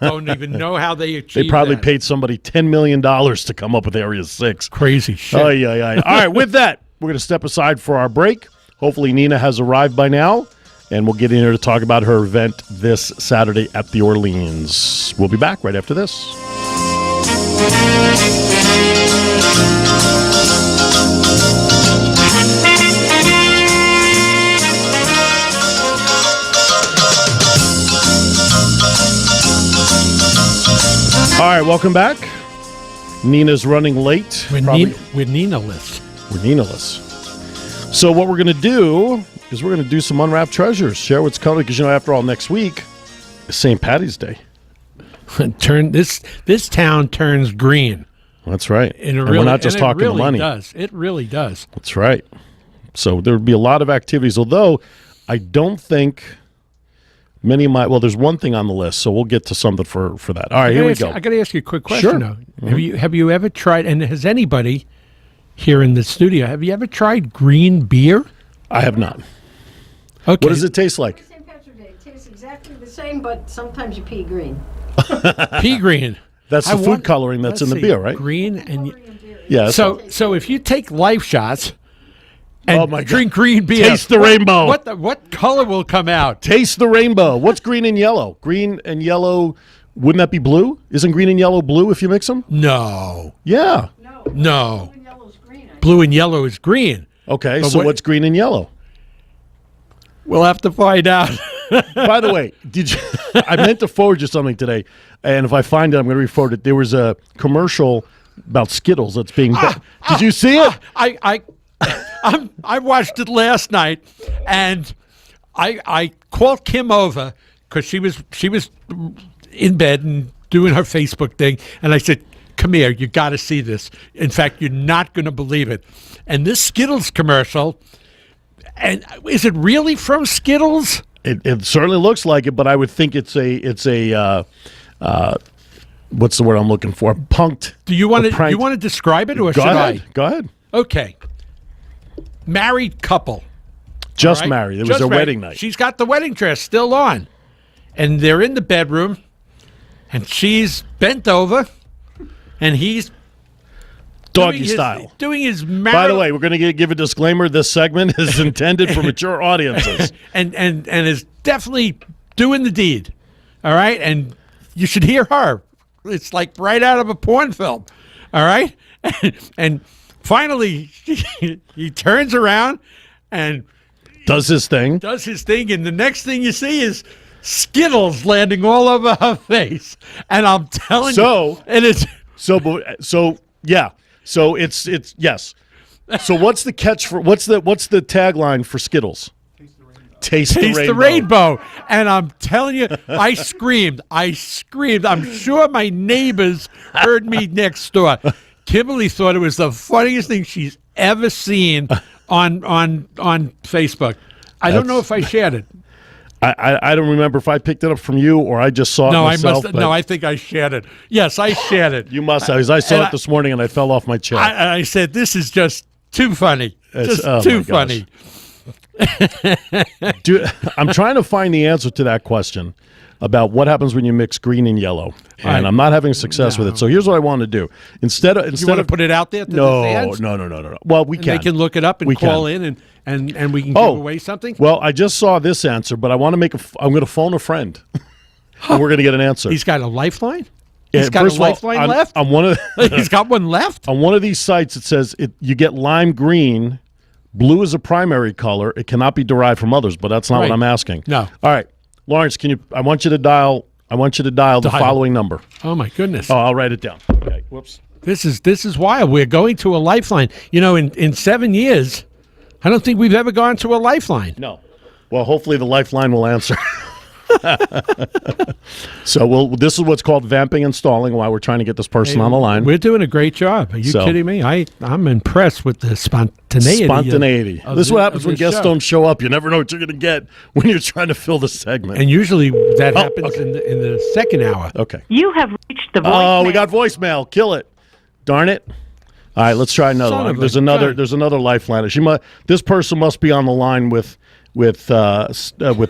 Don't even know how they achieved They probably that. paid somebody $10 million to come up with Area 6. Crazy shit. All right, with that, we're going to step aside for our break. Hopefully Nina has arrived by now, and we'll get in here to talk about her event this Saturday at the Orleans. We'll be back right after this. All right, welcome back. Nina's running late. We're Nina-less. We're Nina-less. So what we're going to do is we're going to do some unwrapped treasures. Share what's coming because, after all, next week is St. Patty's Day. This town turns green. That's right. And we're not just talking money. It really does. That's right. So there would be a lot of activities, although I don't think many might. Well, there's one thing on the list, so we'll get to something for that. All right, here we go. I got to ask you a quick question, Sure. though. Mm-hmm. Have you ever tried, and has anybody here in the studio, have you ever tried green beer? I have not. Okay. What does it taste like? St. Patrick's Day. It tastes exactly the same, but sometimes you pee green. Pea green. That's the food coloring that's in the beer, right? Green and Yeah. so if you take Life Shots and Oh, my God. drink green beer, Taste the rainbow. What color will come out? Taste the rainbow. What's green and yellow? Green and yellow, wouldn't that be blue? Isn't green and yellow blue if you mix them? No. Yeah. No. Blue and yellow's green. Blue and yellow is green. Okay, But so what's green and yellow? We'll have to find out. By the way, did you? I meant to forward you something today, and if I find it, I'm going to re-forward it. There was a commercial about Skittles that's being. Did you see it? I watched it last night, and I called Kim over because she was in bed and doing her Facebook thing, and I said, "Come here, you got to see this. In fact, you're not going to believe it." And this Skittles commercial, and is it really from Skittles? It certainly looks like it, but I would think it's a what's the word I'm looking for? Punked. Do you want to describe it, or Go should ahead. I? Go ahead. Okay. Married couple. Just all right? married. It was Just their married. wedding night. She's got the wedding dress still on. And they're in the bedroom, and she's bent over, and he's Doggy style. doing his By the way, we're going to give a disclaimer. This segment is intended for mature audiences. and is definitely doing the deed. All right? And you should hear her. It's like right out of a porn film. All right? And finally, he turns around and does his thing. And the next thing you see is Skittles landing all over her face. And I'm telling you, and it's yeah. So it's yes. So what's the tagline for Skittles? Taste the rainbow. And I'm telling you, I screamed. I'm sure my neighbors heard me next door. Kimberly thought it was the funniest thing she's ever seen on Facebook. I don't know if I shared it. I don't remember if I picked it up from you or I just saw it myself. I think I shared it. Yes, I shared it. You must have, because I saw it this morning and I fell off my chair. I said, this is just too funny. Too funny. I'm trying to find the answer to that question about what happens when you mix green and yellow, and I'm not having success with it. So here's what I want to do: instead of put it out there to the fans? No. Well, we can. They can look it up and call in, and we can give away something. Well, I just saw this answer, but I want to I'm going to phone a friend, and we're going to get an answer. He's got a lifeline. He's got a lifeline left. On one of he's got one left. On one of these sites, it says you get lime green. Blue is a primary color. It cannot be derived from others, but that's not what I'm asking. No. All right, Lawrence, I want you to dial the following number. Oh my goodness. Oh, I'll write it down. Okay. Whoops. This is wild. We're going to a lifeline. You know, in 7 years, I don't think we've ever gone to a lifeline. No. Well, hopefully the lifeline will answer. So this is what's called vamping and stalling while we're trying to get this person on the line. We're doing a great job. Are you kidding me? I'm impressed with the spontaneity. This is what happens when guests don't show up. You never know what you're going to get when you're trying to fill the segment. And usually that happens in the second hour. Okay. You have reached the voicemail. Oh, we got voicemail. Kill it. Darn it. All right, let's try another one. There's another lifeline. This person must be on the line with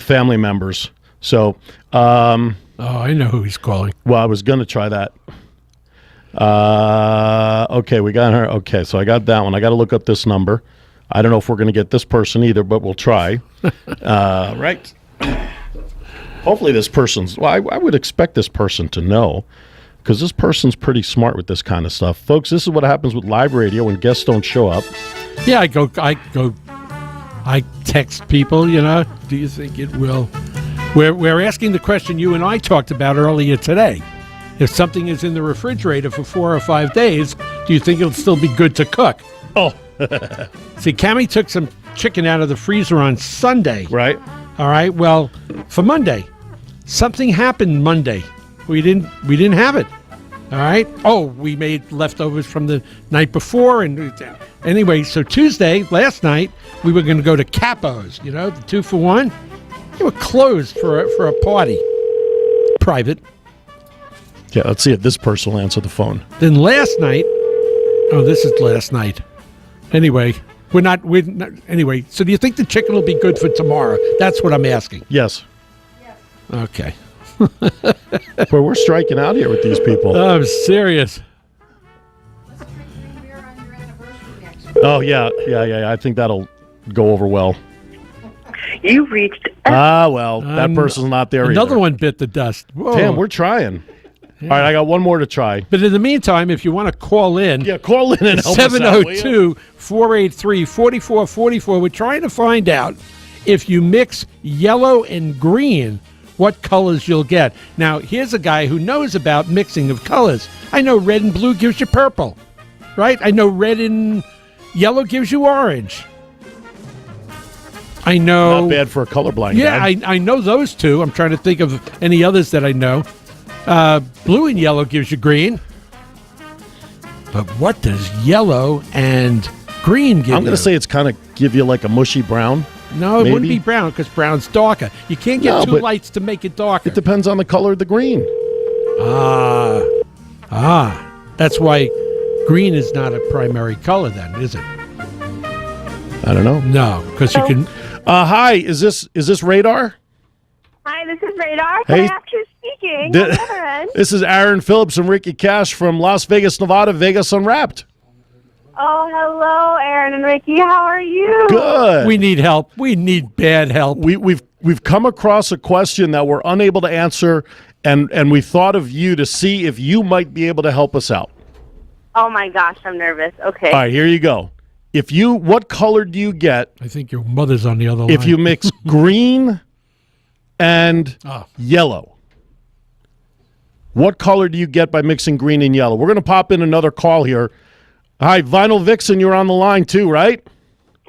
family members. So, I know who he's calling. Well, I was going to try that. Okay, we got her. Okay, so I got that one. I got to look up this number. I don't know if we're going to get this person either, but we'll try. Right. Hopefully this person's, I would expect this person to know, because this person's pretty smart with this kind of stuff. Folks, this is what happens with live radio when guests don't show up. Yeah, I text people, do you think it will? We're asking the question you and I talked about earlier today. If something is in the refrigerator for 4 or 5 days, do you think it'll still be good to cook? Oh. See, Cammie took some chicken out of the freezer on Sunday. Right. All right. Well, for Monday, something happened Monday. We didn't have it. All right. Oh, we made leftovers from the night before. And anyway, so Tuesday, last night, we were going to go to Capo's, the 2-for-1. They were closed for a party. Private. Yeah, let's see if this person will answer the phone. Then last night, this is last night. Anyway, we're not. Anyway, so do you think the chicken will be good for tomorrow? That's what I'm asking. Yes. Okay. Boy, we're striking out here with these people. I'm serious. Oh, yeah. I think that'll go over well. You reached... That person's not there Another either. one bit the dust. Whoa. Damn, we're trying. All right, I got one more to try. But in the meantime, if you want to call in, Yeah, call in and help us out, will you? 702-483-4444. We're trying to find out if you mix yellow and green, what colors you'll get. Now, here's a guy who knows about mixing of colors. I know red and blue gives you purple, right? I know red and yellow gives you orange. I know. Not bad for a colorblind Yeah, guy. I know those two. I'm trying to think of any others that I know. Blue and yellow gives you green. But what does yellow and green give you? I'm going to say it's kind of give you like a mushy brown. No, it wouldn't maybe. be brown because brown's darker. You can't get No, two but lights to make it darker. It depends on the color of the green. That's why green is not a primary color then, is it? I don't know. No, because you can... Hi, is this Radar? Hi, this is Radar. Hey. Can I ask you speaking on the other end? This is Aaron Phillips and Ricky Cash from Las Vegas, Nevada, Vegas Unwrapped. Oh, hello, Aaron and Ricky. How are you? Good. We need help. We need bad help. We've come across a question that we're unable to answer, and we thought of you to see if you might be able to help us out. Oh, my gosh, I'm nervous. Okay. All right, here you go. What color do you get I think your mother's on the other line. if you mix green and yellow? What color do you get by mixing green and yellow? We're going to pop in another call here. Hi, Vinyl Vixen, you're on the line too, right?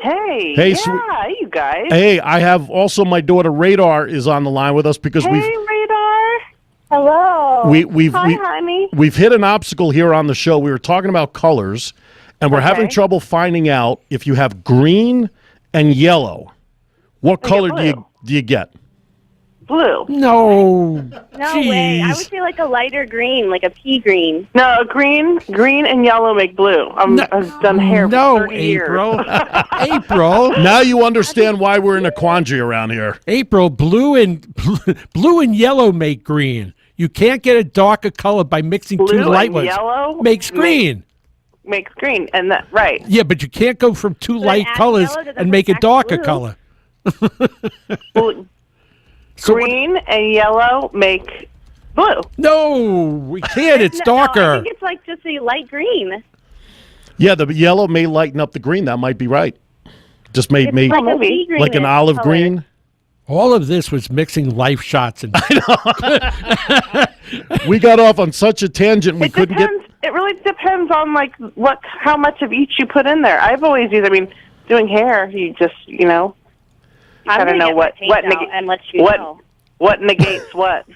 Hey, Hey, yeah, you guys. Hey, I have also my daughter Radar is on the line with us because Hey, Radar. Hello. Hi, honey. we've hit an obstacle here on the show. We were talking about colors, and we're having trouble finding out if you have green and yellow. What color do you get? Blue. No. No way. I would say like a lighter green, like a pea green. No, green and yellow make blue. I've done hair for 30 April. years. April. Now you understand why we're in a quandary around here. April, blue and yellow make green. You can't get a darker color by mixing Blue two light and ones. yellow Makes green. Makes green, and that right. Yeah, but you can't go from two light add colors yellow, that and make a doesn't darker add color. Blue, green and yellow make blue. No, we can't. It's No, I darker. think it's like just a light green. Yeah, the yellow may lighten up the green. That might be right. Just may Like a pea green. like an olive color. green. All of this was mixing life shots and We got off on such a tangent we couldn't get. It really depends on like how much of each you put in there. I've always used. I mean, doing hair, you just I'm gotta gonna know get what my paint out and let you know. what negates what.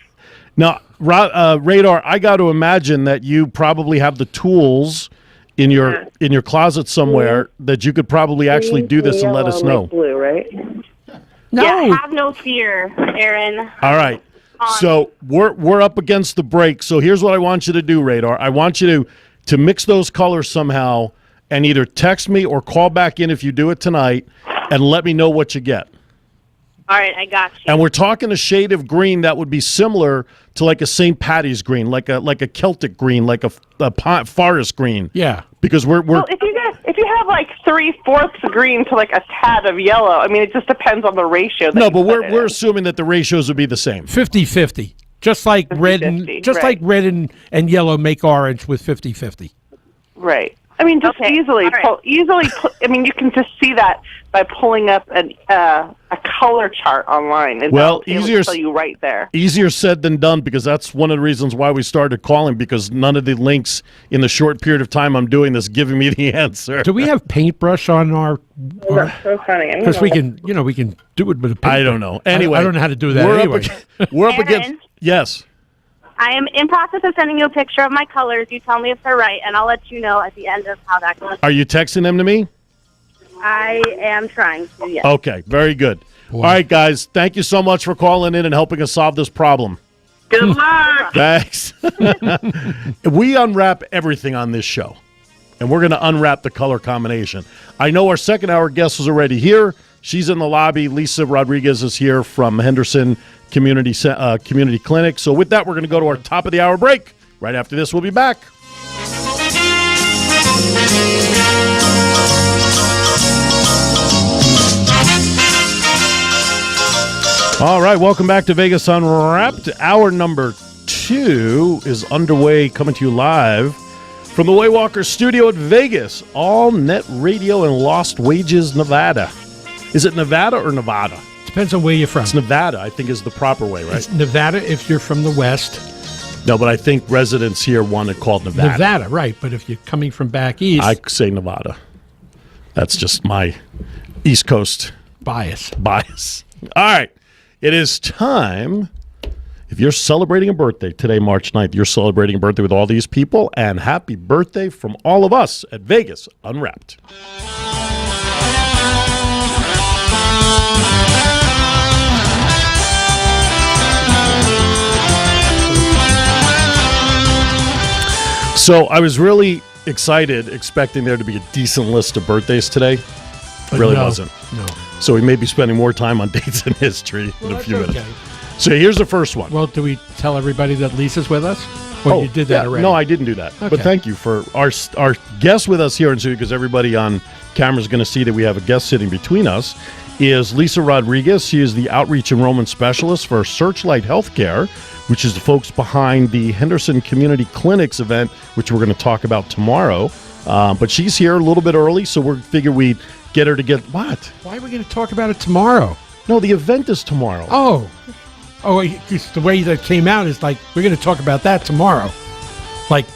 Now, Radar, I got to imagine that you probably have the tools in your closet somewhere that you could probably actually do this and let us know. Blue, right? no. Yeah, have no fear, Aaron. All right. So we're up against the break. So here's what I want you to do, Radar. I want you to mix those colors somehow and either text me or call back in if you do it tonight and let me know what you get. All right, I got you. And we're talking a shade of green that would be similar to like a St. Patty's green, like a Celtic green, like a forest green. Yeah. Because we're Well, if you have like 3/4 green to like a tad of yellow, I mean, it just depends on the ratio. no, but we're assuming that the ratios would be the same. 50-50. Just like red and 50-50, like red and yellow make orange with 50-50. right. I mean, just Okay, easily. all right. I mean, you can just see that by pulling up a color chart online. And Well, that'll be able easier to tell you right there. Easier said than done because that's one of the reasons why we started calling because none of the links in the short period of time I'm doing this giving me the answer. Do we have paintbrush on our? That's so funny. Because we can do it with a paintbrush. I don't know. Anyway, I don't know how to do that we're anyway. We're up Aaron? against. Yes. I am in process of sending you a picture of my colors. You tell me if they're right, and I'll let you know at the end of how that goes. Are you texting them to me? I am trying to, yes. Okay, very good. All right, guys. Thank you so much for calling in and helping us solve this problem. Good luck. Thanks. We unwrap everything on this show, and we're going to unwrap the color combination. I know our second hour guest is already here. She's in the lobby. Lisa Rodriguez is here from Henderson Community Clinic. So with that, we're going to go to our top of the hour break. Right after this, we'll be back. All right, welcome back to Vegas Unwrapped. Hour number 2. 2 is underway, coming to you live from the Waywalker studio at Vegas, all net radio in Lost Wages, Nevada. Is it Nevada or Nevada? Depends on where you're from. It's Nevada, I think, is the proper way, right? It's Nevada if you're from the West. No, but I think residents here want it called Nevada. Nevada, right. But if you're coming from back east, I say Nevada. That's just my East Coast bias. All right. It is time. If you're celebrating a birthday today, March 9th, you're celebrating a birthday with all these people, and happy birthday from all of us at Vegas Unwrapped. So I was really excited, expecting there to be a decent list of birthdays today. But really no, wasn't. No. So we may be spending more time on dates in history in a few minutes. Okay. So here's the first one. Well, do we tell everybody that Lisa's with us? Or you did that already? No, I didn't do that. But Okay. thank you for our guest with us here in studio, because everybody on camera is going to see that we have a guest sitting between us, is Lisa Rodriguez. She is the Outreach Enrollment Specialist for Searchlight Healthcare, which is the folks behind the Henderson Community Clinics event, which we're going to talk about tomorrow. But she's here a little bit early, so we figure we'd get her to get... What? Why are we going to talk about it tomorrow? No, the event is tomorrow. Oh, the way that came out is like, we're going to talk about that tomorrow. Like,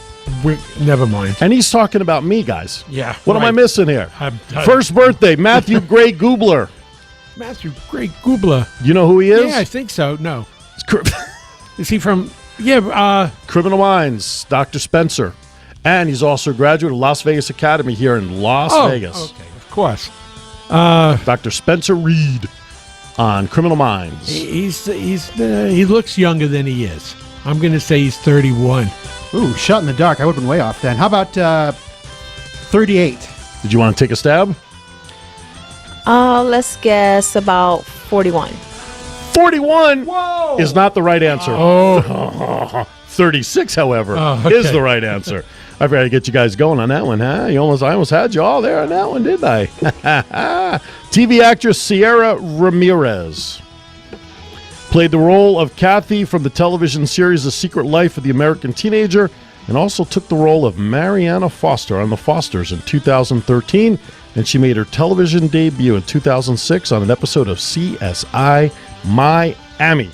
never mind. And he's talking about me, guys. Yeah. What am I right. missing here? I'm- First birthday, Matthew Gray Gubler. Matthew Gray Gubler. You know who he is? Yeah, I think so. No. It's Is he from... Yeah, Criminal Minds, Dr. Spencer. And he's also a graduate of Las Vegas Academy here in Las Vegas. Okay, of course. Dr. Spencer Reed on Criminal Minds. He looks younger than he is. I'm going to say he's 31. Ooh, shot in the dark. I would have been way off then. How about 38? Did you want to take a stab? Let's guess about 41. 41 is not the right answer. Oh. 36, however, Okay. is the right answer. I forgot to get you guys going on that one, huh? I almost had you all there on that one, didn't I? TV actress Sierra Ramirez played the role of Kathy from the television series The Secret Life of the American Teenager, and also took the role of Mariana Foster on The Fosters in 2013, and she made her television debut in 2006 on an episode of CSI Miami.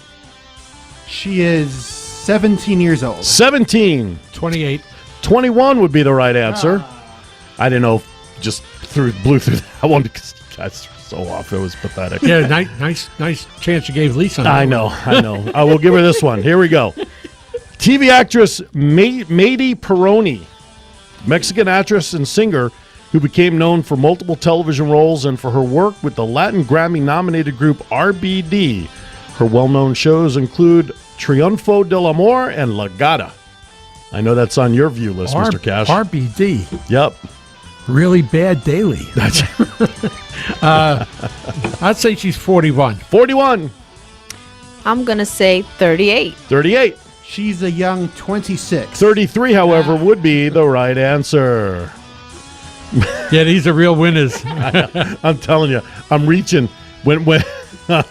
She is 17 years old. 17. 28. 21 would be the right answer. I didn't know, just blew through that one because you guys were so off. It was pathetic. Yeah, nice chance you gave Lisa. I know. I will give her this one. Here we go. TV actress Mady Perroni, Mexican actress and singer who became known for multiple television roles and for her work with the Latin Grammy-nominated group RBD. Her well-known shows include Triunfo del Amor and La Gata. I know that's on your view list, Mr. Cash. RBD. Yep. Really bad daily. I'd say she's 41. 41. I'm going to say 38. 38. She's a young 26. 33, however, would be the right answer. Yeah, these are real winners. I'm telling you, I'm reaching. When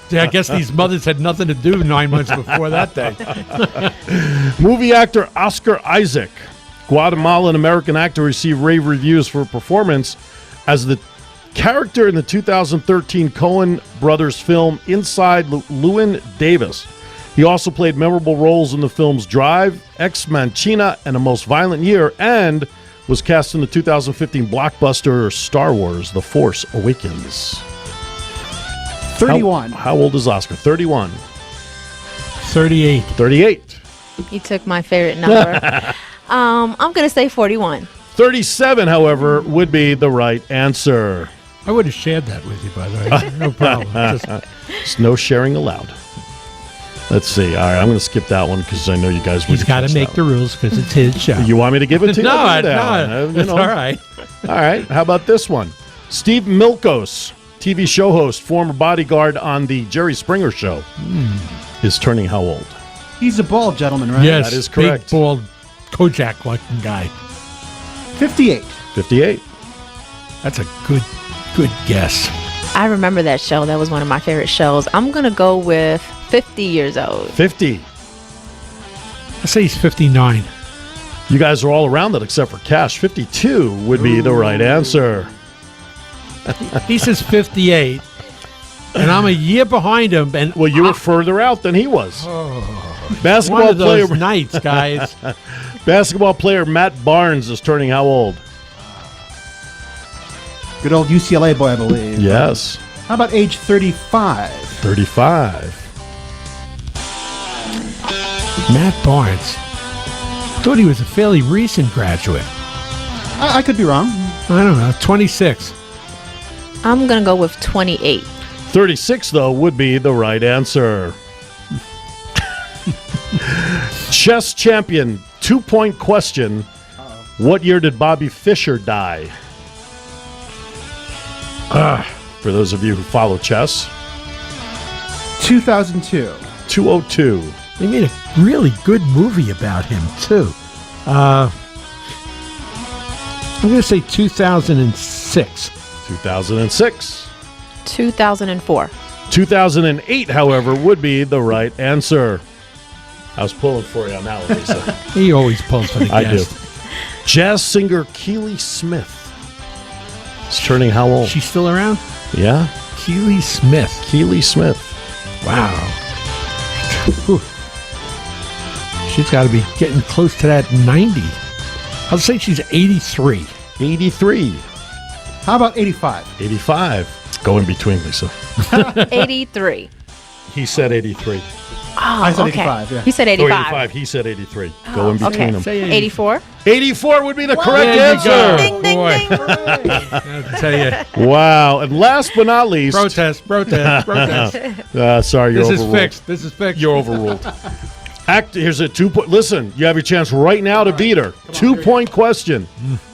Yeah, I guess these mothers had nothing to do 9 months before that day. movie actor Oscar Isaac, Guatemalan-American actor, received rave reviews for a performance as the character in the 2013 Coen Brothers film Inside Llewyn Davis. He also played memorable roles in the films Drive, Ex Machina, and A Most Violent Year, and was cast in the 2015 blockbuster Star Wars: The Force Awakens. 31. How old is Oscar? 31. 38. 38. You took my favorite number. I'm going to say 41. 37, however, would be the right answer. I would have shared that with you, by the way. No problem. There's no sharing allowed. Let's see. All right, I'm going to skip that one because I know you guys would. He's got to make the rules because it's his show. You want me to give it to you? No, I'll do no, that one. it's all right. All right. How about this one? Steve Milkos, TV show host, former bodyguard on the Jerry Springer Show, is turning how old? He's a bald gentleman, right? Yes, That is correct. Big, bald, Kojak-looking guy. 58. 58. That's a good guess. I remember that show. That was one of my favorite shows. I'm going to go with 50 years old. 50. I say he's 59. You guys are all around that except for Cash. 52 would be the right answer. He says 58, and I'm a year behind him. And Well, you were further out than he was. one Basketball of those player, nights, guys. basketball player Matt Barnes is turning how old? Good old UCLA boy, I believe. Yes, How about age 35? 35. Matt Barnes. Thought he was a fairly recent graduate. I could be wrong. I don't know, 26. I'm going to go with 28. 36, though, would be the right answer. Chess champion, 2-point question. What year did Bobby Fischer die? For those of you who follow chess, 2002. 202. They made a really good movie about him, too. I'm going to say 2006. 2006. 2004. 2008, however, would be the right answer. I was pulling for you on that one, Lisa. He always pulls for the I do. guest. Jazz singer Keely Smith is turning how old? She's still around? Yeah, Keely Smith. Keely Smith. Wow. Whew. She's got to be getting close to that 90. I'll say she's 83. 83. How about 85? 85. Go in between, Lisa. 83. He said 83. I said okay. 85, yeah. He said Oh, 85. 85. He said 83. Go in between Okay. them. Say 84. 84 would be the correct There you answer. go. Ding, ding, Boy. ding. I'll tell you. Wow. And last but not least, Protest. sorry, you're This is overruled. fixed. This is fixed. You're overruled. Here's a 2-point. Listen, you have your chance right now to beat her. 2-point question.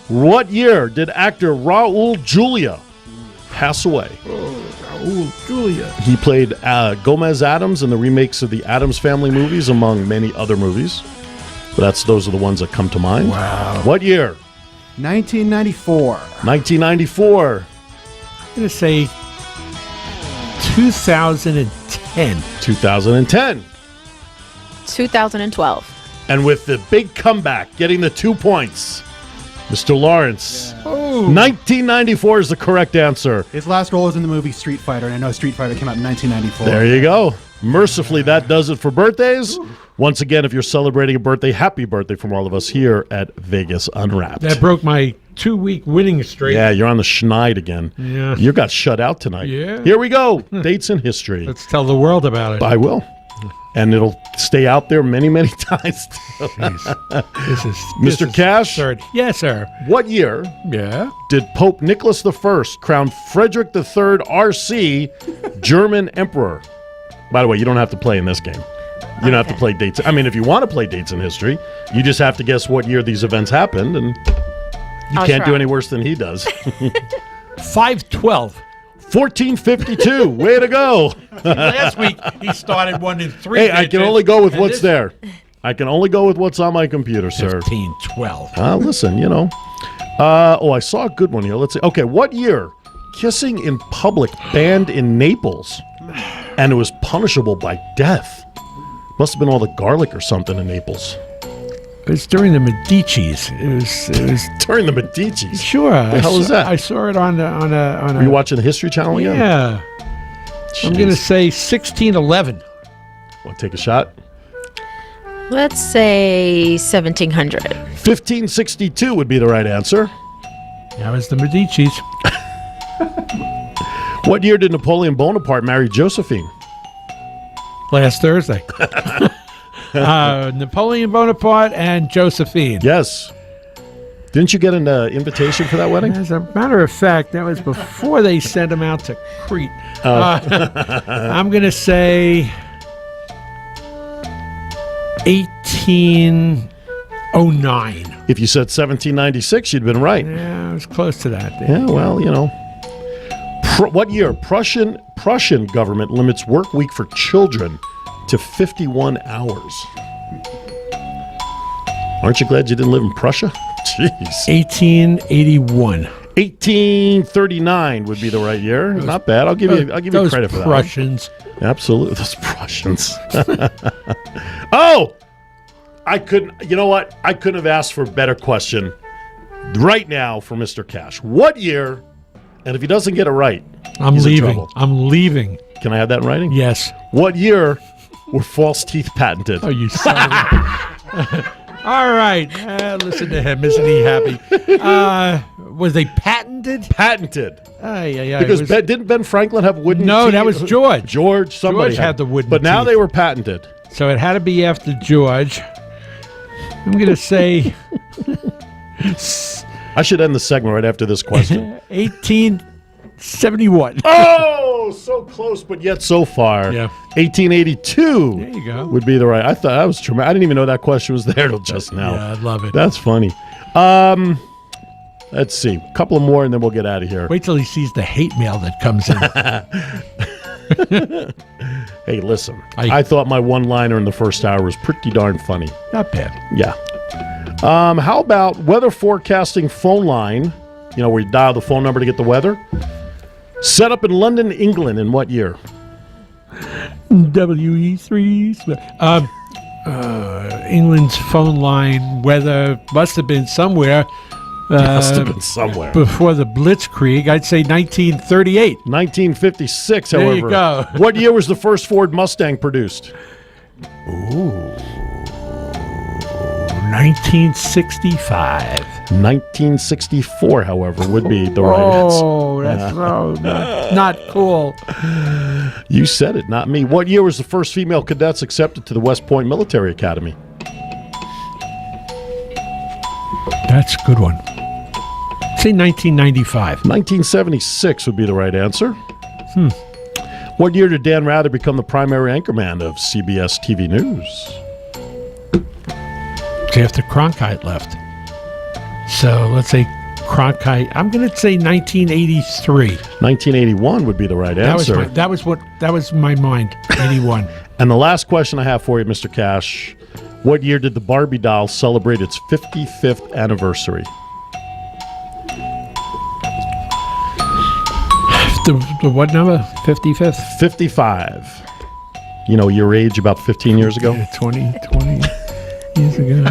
What year did actor Raul Julia pass away? Raul Julia. He played Gomez Addams in the remakes of the Addams Family movies, among many other movies. But those are the ones that come to mind. Wow. What year? 1994. 1994. I'm going to say 2010. 2010. 2012. And with the big comeback, getting the 2 points, Mr. Lawrence. Oh. 1994 is the correct answer. His last role was in the movie Street Fighter, and I know Street Fighter came out in 1994. There you go. Mercifully, that does it for birthdays. Once again, if you're celebrating a birthday, happy birthday from all of us here at Vegas Unwrapped. That broke my 2-week winning streak. Yeah, you're on the schneid again. Yeah. You got shut out tonight. Yeah. Here we go. Dates in history. Let's tell the world about it. I will. And it'll stay out there many, many times. This is Mr. Cash? Third. Yes, sir. What year Yeah. did Pope Nicholas I crown Frederick III R.C. German Emperor? By the way, you don't have to play in this game. You don't have to play dates. I mean, if you want to play dates in history, you just have to guess what year these events happened, and you I'll can't do try. any worse than he does. 512. 1452. Way to go. Last week, he started 1 in 3. Hey, I can only go with and what's this- there. I can only go with what's on my computer, sir. 1512. Listen, you know. I saw a good one here. Let's see. Okay, what year? Kissing in public banned in Naples, and it was punishable by death. Must have been all the garlic or something in Naples. It was during the Medicis. It was During the Medicis. sure. The hell is that? I saw it on a. Were you watching the History Channel again? Yeah. I'm going to say 1611. Want to take a shot? Let's say 1700. 1562 would be the right answer. That was the Medicis. What year did Napoleon Bonaparte marry Josephine? Last Thursday. Napoleon Bonaparte and Josephine. Yes. Didn't you get an invitation for that wedding? As a matter of fact, that was before they sent him out to Crete. I'm going to say 1809. If you said 1796, you'd been right. Yeah, I was close to that. Yeah, well, you know. What year? Prussian government limits work week for children to 51 hours. Aren't you glad you didn't live in Prussia? Jeez. 1881. 1839 would be the right year. Not bad. I'll give you credit for that. Prussians. Absolutely, those Prussians. Oh, I couldn't. You know what? I couldn't have asked for a better question right now for Mr. Cash. What year? And if he doesn't get it right, I'm he's in leaving. trouble. I'm leaving. Can I have that in writing? Yes. What year were false teeth patented? Oh, you son of a... All right. Listen to him. Isn't he happy? Was they patented? Patented. Yeah. Because didn't Ben Franklin have wooden No, teeth? that was George. Somebody George had the wooden But now teeth. they were patented. So it had to be after George. I'm going to say I should end the segment right after this question. 1871. Oh, so close, but yet so far. Yeah. 1882. There you go. Would be the right. I thought that was tremendous. I didn't even know that question was there till just now. Yeah, I love it. That's funny. Let's see. A couple of more, and then we'll get out of here. Wait till he sees the hate mail that comes in. Hey, listen. I thought my one-liner in the first hour was pretty darn funny. Not bad. Yeah. How about weather forecasting phone line? You know, where you dial the phone number to get the weather. Set up in London, England, in what year? WE3. England's phone line weather must have been somewhere. Must have been somewhere. Before the Blitzkrieg. I'd say 1938. 1956, There however. you go. What year was the first Ford Mustang produced? Ooh. 1965. 1964, however, would be the right answer. Oh, that's not cool. You said it, not me. What year was the first female cadets accepted to the West Point Military Academy? That's a good one. Say 1995. 1976 would be the right answer. What year did Dan Rather become the primary anchorman of CBS TV News? After Cronkite left. So let's say Cronkite. I'm going to say 1983. 1981 would be the right answer. That was my mind. 81. And the last question I have for you, Mr. Cash. What year did the Barbie doll celebrate its 55th anniversary? The what number? 55th? 55. You know, your age about 15 years ago? 20 years ago.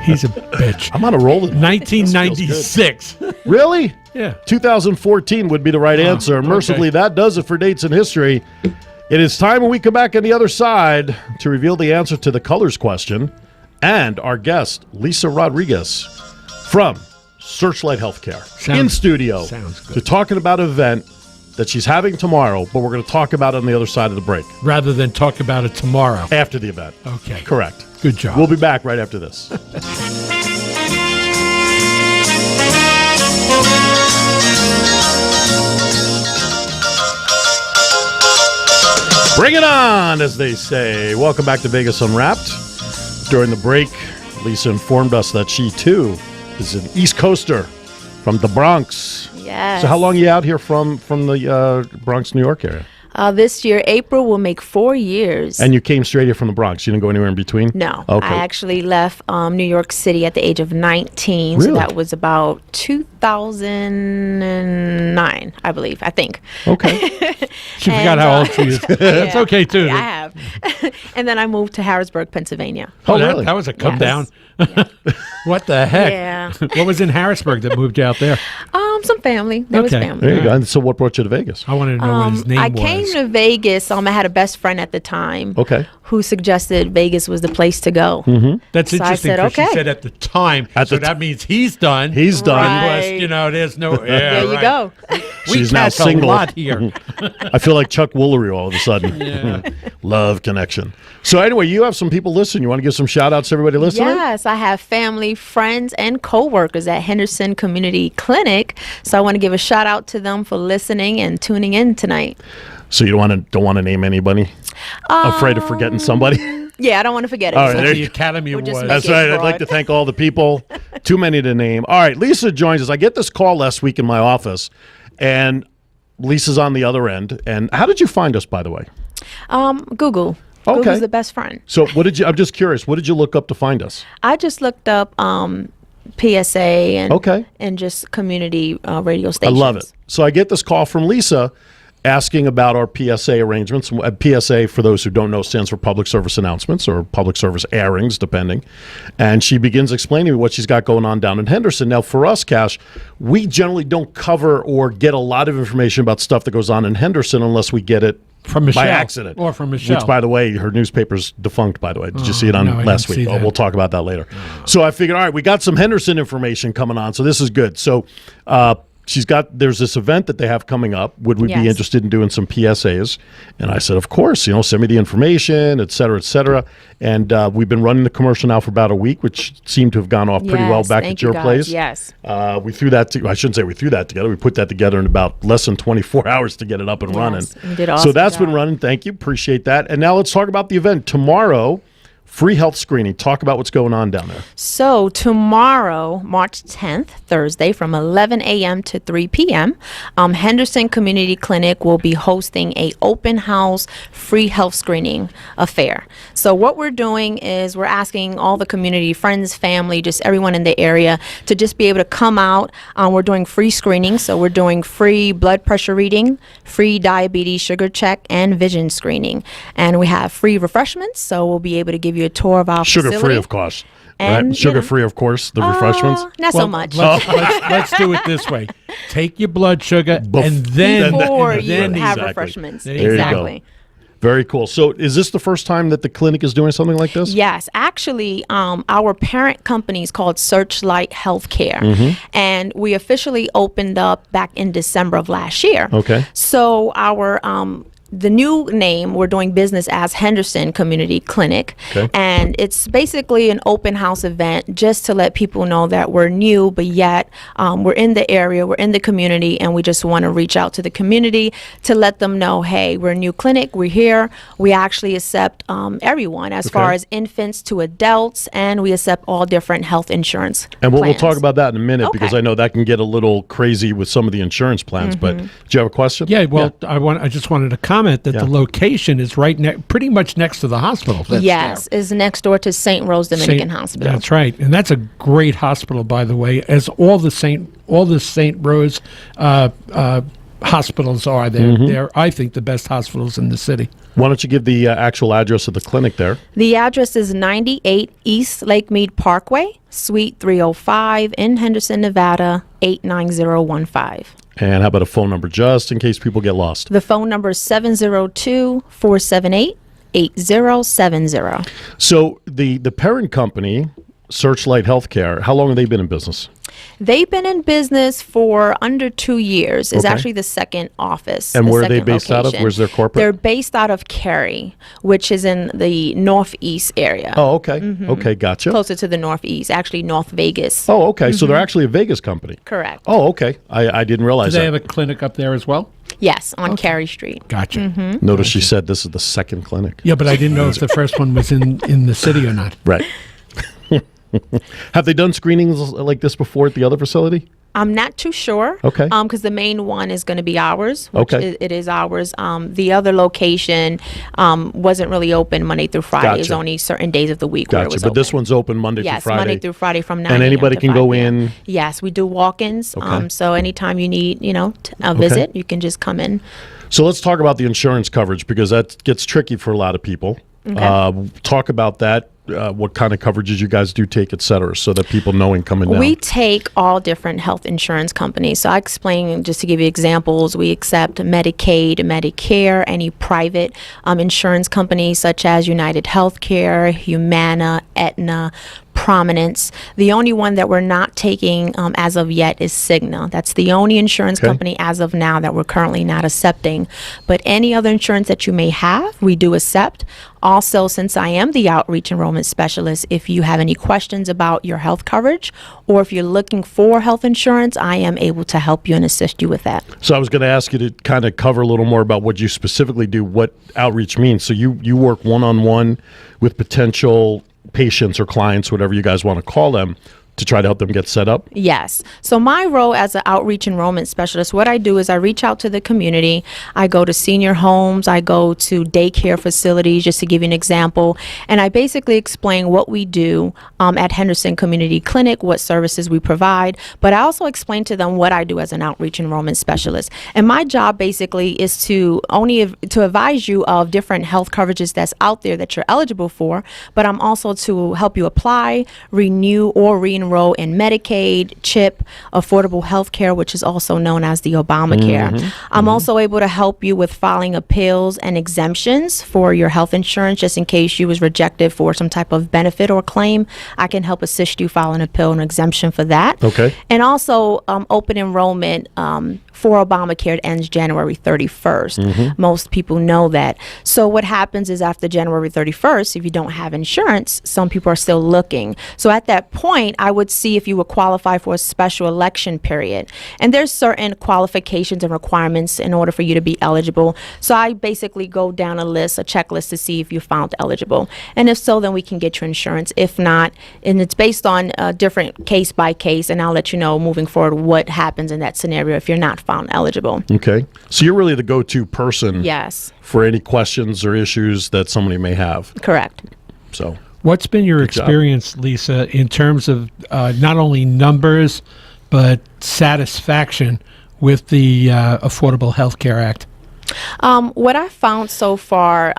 He's a bitch. I'm on a roll. 1996. Really? Yeah. 2014 would be the right answer. Mercifully, that does it for dates in history. It is time when we come back on the other side to reveal the answer to the colors question and our guest, Lisa Rodriguez from Searchlight Healthcare in studio to talking about an event that she's having tomorrow, but we're going to talk about it on the other side of the break. Rather than talk about it tomorrow. After the event. Okay. Correct. Good job. We'll be back right after this. Bring it on, as they say. Welcome back to Vegas Unwrapped. During the break, Lisa informed us that she, too, is an East Coaster from the Bronx. Yes. So how long are you out here from the Bronx, New York area? This year, April will make 4 years. And you came straight here from the Bronx. You didn't go anywhere in between? No. Okay. I actually left New York City at the age of 19. Really? So that was about 2009, I believe. I think. Okay. She forgot how old she is. That's okay, too. Yeah, I have. And then I moved to Harrisburg, Pennsylvania. Oh, really? That was a come down. Yeah. What the heck? Yeah. What was in Harrisburg that moved you out there? Some family. There was Okay. family. There you go. And so what brought you to Vegas? I wanted to know what his name I was. came to Vegas. I had a best friend at the time. Okay. Who suggested Vegas was the place to go. That's So I interesting said, because she okay. said at the time. That means he's done. He's done. Right. Plus, there's no. Yeah, There you right. go. She's we now catch single. a lot here. I feel like Chuck Woolery all of a sudden. Love connection. So anyway, you have some people listening. You want to give some shout outs to everybody listening? Yes, I have family, friends, and co-workers at Henderson Community Clinic. So I want to give a shout out to them for listening and tuning in tonight. So you don't want to name anybody? Afraid of forgetting somebody? Yeah, I don't want to forget it. All right, So there The Academy We'll just Awards. make That's it right. I'd broad. like to thank all the people. Too many to name. All right, Lisa joins us. I get this call last week in my office, and Lisa's on the other end. And how did you find us, by the way? Google. Okay. Google's the best friend. So what did you? I'm just curious. What did you look up to find us? I just looked up PSA and Okay. and just community radio I stations. love it. So I get this call from Lisa, asking about our PSA arrangements. PSA, for those who don't know, stands for public service announcements or public service airings, depending. And she begins explaining to me what she's got going on down in Henderson. Now, for us, Cash, we generally don't cover or get a lot of information about stuff that goes on in Henderson unless we get it from Michelle, by accident. Or from Michelle. Which, by the way, her newspaper's defunct, by the way. Did you see it on no, I last didn't week? see Oh, that. we'll talk about that later. So I figured, all right, we got some Henderson information coming on, so this is good. So there's this event that they have coming up. Would we be Yes. interested in doing some PSAs? And I said, of course, send me the information, et cetera, et cetera. And we've been running the commercial now for about a week, which seemed to have gone off pretty well Yes, back thank at your you, guys. place. Yes. We threw that I shouldn't say we threw that together. We put that together in about less than 24 hours to get it up and running. You did So awesome that's been job. running. Thank you. Appreciate that. And now let's talk about the event. Tomorrow, free health screening. Talk about what's going on down there. So tomorrow, March 10th, Thursday, from 11 a.m. to 3 p.m., Henderson Community Clinic will be hosting a open house free health screening affair. So what we're doing is we're asking all the community, friends, family, just everyone in the area to just be able to come out. We're doing free screening, so we're doing free blood pressure reading, free diabetes sugar check, and vision screening. And we have free refreshments, so we'll be able to give you a tour of our Sugar facility. free, of course. And, Right? Sugar you know, free, of course. The refreshments. Not so much. Let's do it this way. Take your blood sugar and then Before and you then have exactly. refreshments. There you go. Exactly. Very cool. So is this the first time that the clinic is doing something like this? Yes, actually, our parent company is called Searchlight Healthcare, and we officially opened up back in December of last year. Okay. So our the new name, we're doing business as Henderson Community Clinic, Okay. and it's basically an open house event just to let people know that we're new, but yet we're in the area, we're in the community, and we just want to reach out to the community to let them know, hey, we're a new clinic, we're here. We actually accept everyone as far as infants to adults, and we accept all different health insurance And we'll plans. talk about that in a minute because Okay. I know that can get a little crazy with some of the insurance plans. But do you have a question? Yeah, well, I just wanted to comment that Yeah. the location is pretty much next to the hospital. that's Yes, is next door to St. Rose there. Dominican Hospital. That's right, and that's a great hospital, by the way. As all the St. Rose hospitals are, they're I think the best hospitals in the city. Why don't you give the actual address of the clinic there? The address is 98 East Lake Mead Parkway, Suite 305 in Henderson, Nevada, 89015. And how about a phone number just in case people get lost? The phone number is 702-478-8070. So the parent company, Searchlight Healthcare, how long have they been in business? They've been in business for under 2 years. It's Okay. actually the second office. And the where are they second based out of? location. Where's their corporate? They're based out of Cary, which is in the northeast area. Oh, okay. Okay, gotcha. Closer to the northeast, actually North Vegas. Oh, okay. So they're actually a Vegas company. Correct. Oh, okay. I didn't Do realize they that. have a clinic up there as well? Yes, on Cary Street. Gotcha. Notice she said this is the second clinic. Yeah, but I didn't know if the first one was in the city or not. Right. Have they done screenings like this before at the other facility? I'm not too sure. Okay. Because the main one is going to be ours. Which Okay. it is ours. The other location wasn't really open Monday through Friday. It was Gotcha. only certain days of the week where it Gotcha. was But this open. one's open Monday Yes, through Friday. Monday through Friday from 9 And a.m. anybody to can 5 go p.m. in? Yes, we do walk-ins. Okay. So anytime you need, a visit, you can just come in. So let's talk about the insurance coverage because that gets tricky for a lot of people. Talk about that. What kind of coverages you guys do take, et cetera, so that people knowing coming down. We take all different health insurance companies. So I explain, just to give you examples, we accept Medicaid, Medicare, any private insurance companies such as United Healthcare, Humana, Aetna, Prominence. The only one that we're not taking as of yet is Cigna. That's the only insurance Okay. company as of now that we're currently not accepting. But any other insurance that you may have, we do accept. Also, since I am the outreach enrollment specialist, if you have any questions about your health coverage or if you're looking for health insurance, I am able to help you and assist you with that. So I was going to ask you to kind of cover a little more about what you specifically do, what outreach means. So you work one-on-one with potential patients or clients, whatever you guys want to call them, to try to help them get set up? Yes. So my role as an outreach enrollment specialist, what I do is I reach out to the community. I go to senior homes. I go to daycare facilities, just to give you an example. And I basically explain what we do at Henderson Community Clinic, what services we provide. But I also explain to them what I do as an outreach enrollment specialist. And my job basically is to advise you of different health coverages that's out there that you're eligible for. But I'm also to help you apply, renew, or re-enroll in Medicaid, CHIP, affordable health care, which is also known as the Obamacare. I'm also able to help you with filing appeals and exemptions for your health insurance, just in case you was rejected for some type of benefit or claim. I can help assist you file an appeal and exemption for that. Okay. And also open enrollment for Obamacare ends January 31st. Most people know that. So what happens is after January 31st, if you don't have insurance, some people are still looking. So at that point, I would see if you would qualify for a special election period. And there's certain qualifications and requirements in order for you to be eligible. So I basically go down a checklist to see if you're found eligible. And if so, then we can get your insurance. If not, and it's based on different case by case, and I'll let you know moving forward what happens in that scenario if you're not found eligible. Okay. So you're really the go-to person Yes, for any questions or issues that somebody may have. correct. So What's been your Good job. experience, Lisa, in terms of not only numbers, but satisfaction with the Affordable Health Care Act? What I found so far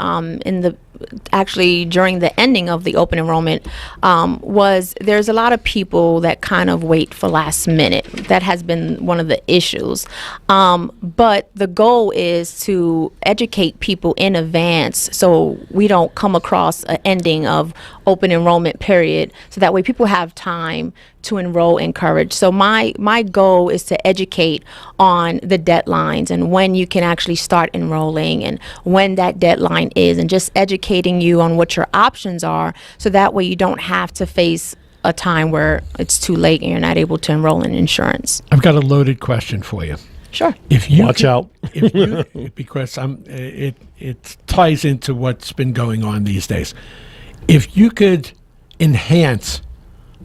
actually during the ending of the open enrollment was there's a lot of people that kind of wait for last minute. That has been one of the issues. But the goal is to educate people in advance so we don't come across an ending of open enrollment period, so that way people have time to enroll in coverage. So my goal is to educate on the deadlines and when you can actually start enrolling and when that deadline is, and just educating you on what your options are, so that way you don't have to face a time where it's too late and you're not able to enroll in insurance. I've got a loaded question for you. Sure. If you watch out. if you, because it ties into what's been going on these days. If you could enhance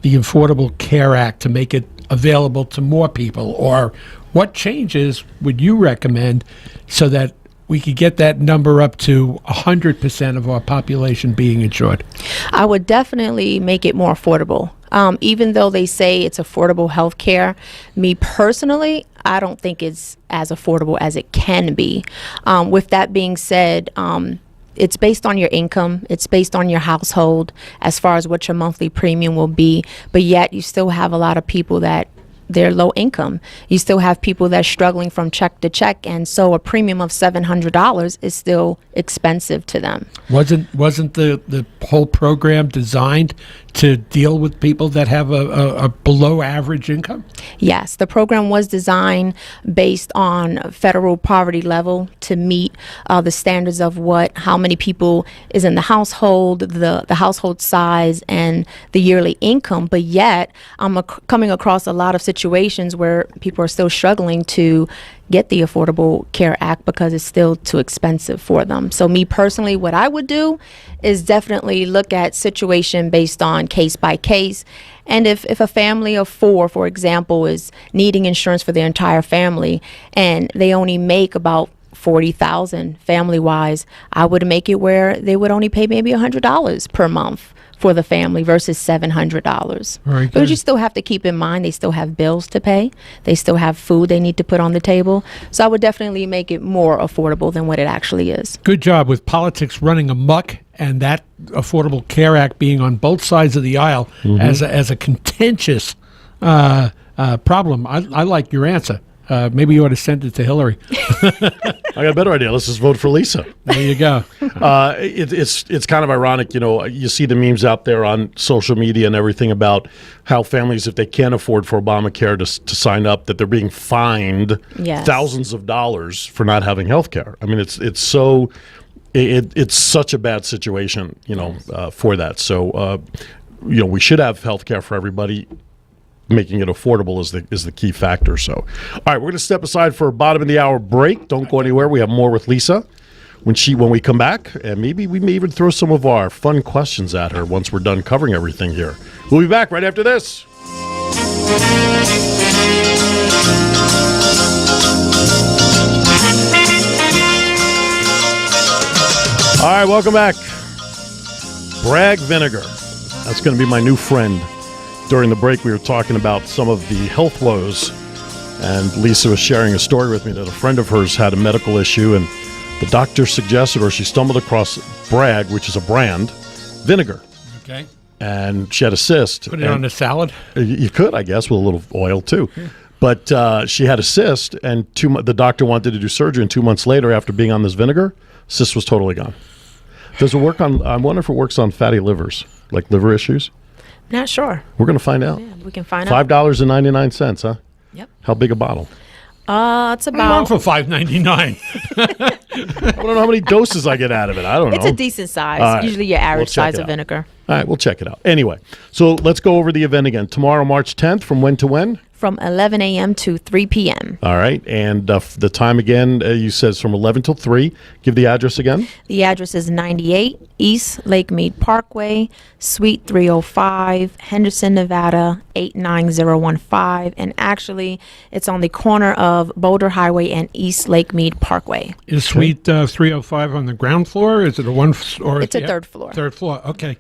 the Affordable Care Act to make it available to more people, or what changes would you recommend so that we could get that number up to 100% of our population being insured? I would definitely make it more affordable. Even though they say it's affordable health care, me personally, I don't think it's as affordable as it can be. With that being said, it's based on your income. It's based on your household as far as what your monthly premium will be. But yet you still have a lot of people that they're low income. You still have people that are struggling from check to check, and so a premium of $700 is still expensive to them. Wasn't the whole program designed to deal with people that have a below average income? Yes, the program was designed based on federal poverty level to meet the standards of how many people is in the household, the household size, and the yearly income. But yet, I'm coming across a lot of situations where people are still struggling to get the Affordable Care Act because it's still too expensive for them. So me personally, what I would do is definitely look at situation based on case by case. And if a family of 4, for example, is needing insurance for their entire family and they only make about $40,000 family-wise, I would make it where they would only pay maybe $100 per month for the family versus $700. Very But good. you still have to keep in mind they still have bills to pay. They still have food they need to put on the table. So I would definitely make it more affordable than what it actually is. Good job with politics running amok and that Affordable Care Act being on both sides of the aisle as a contentious problem. I like your answer. Maybe you ought to send it to Hillary. I got a better idea. Let's just vote for Lisa. There you go. It's kind of ironic, you see the memes out there on social media and everything about how families, if they can't afford for Obamacare to sign up, that they're being fined Yes. thousands of dollars for not having health care. I mean, it's such a bad situation, for that. So, we should have health care for everybody. Making it affordable is the key factor. So, all right, we're going to step aside for a bottom of the hour break. Don't go anywhere. We have more with Lisa when we come back, and maybe we may even throw some of our fun questions at her once we're done covering everything here. We'll be back right after this. All right, welcome back. Bragg vinegar. That's going to be my new friend. During the break, we were talking about some of the health woes, and Lisa was sharing a story with me that a friend of hers had a medical issue, and the doctor suggested, or she stumbled across Bragg, which is a brand, vinegar. Okay. And she had a cyst. Put it on the salad? You could, I guess, with a little oil, too. Yeah. But she had a cyst, and the doctor wanted to do surgery, and 2 months later, after being on this vinegar, cyst was totally gone. Does it work on, I wonder if it works on fatty livers, like liver issues? Not sure. We're going to find out. Yeah, we can find out. $5.99, huh? Yep. How big a bottle? It's about... for $5.99. I don't know how many doses I get out of it. I don't know. It's a decent size. Right. Usually your average size of vinegar. All right, we'll check it out. Anyway, so let's go over the event again. Tomorrow, March 10th, from when to when? From 11 a.m. to 3 p.m. All right, and the time again, you said from 11 till 3. Give the address again. The address is 98 East Lake Mead Parkway, Suite 305, Henderson, Nevada, 89015. And actually, it's on the corner of Boulder Highway and East Lake Mead Parkway. Is Suite 305 on the ground floor? Is it a one floor? It's a third floor. Third floor, okay.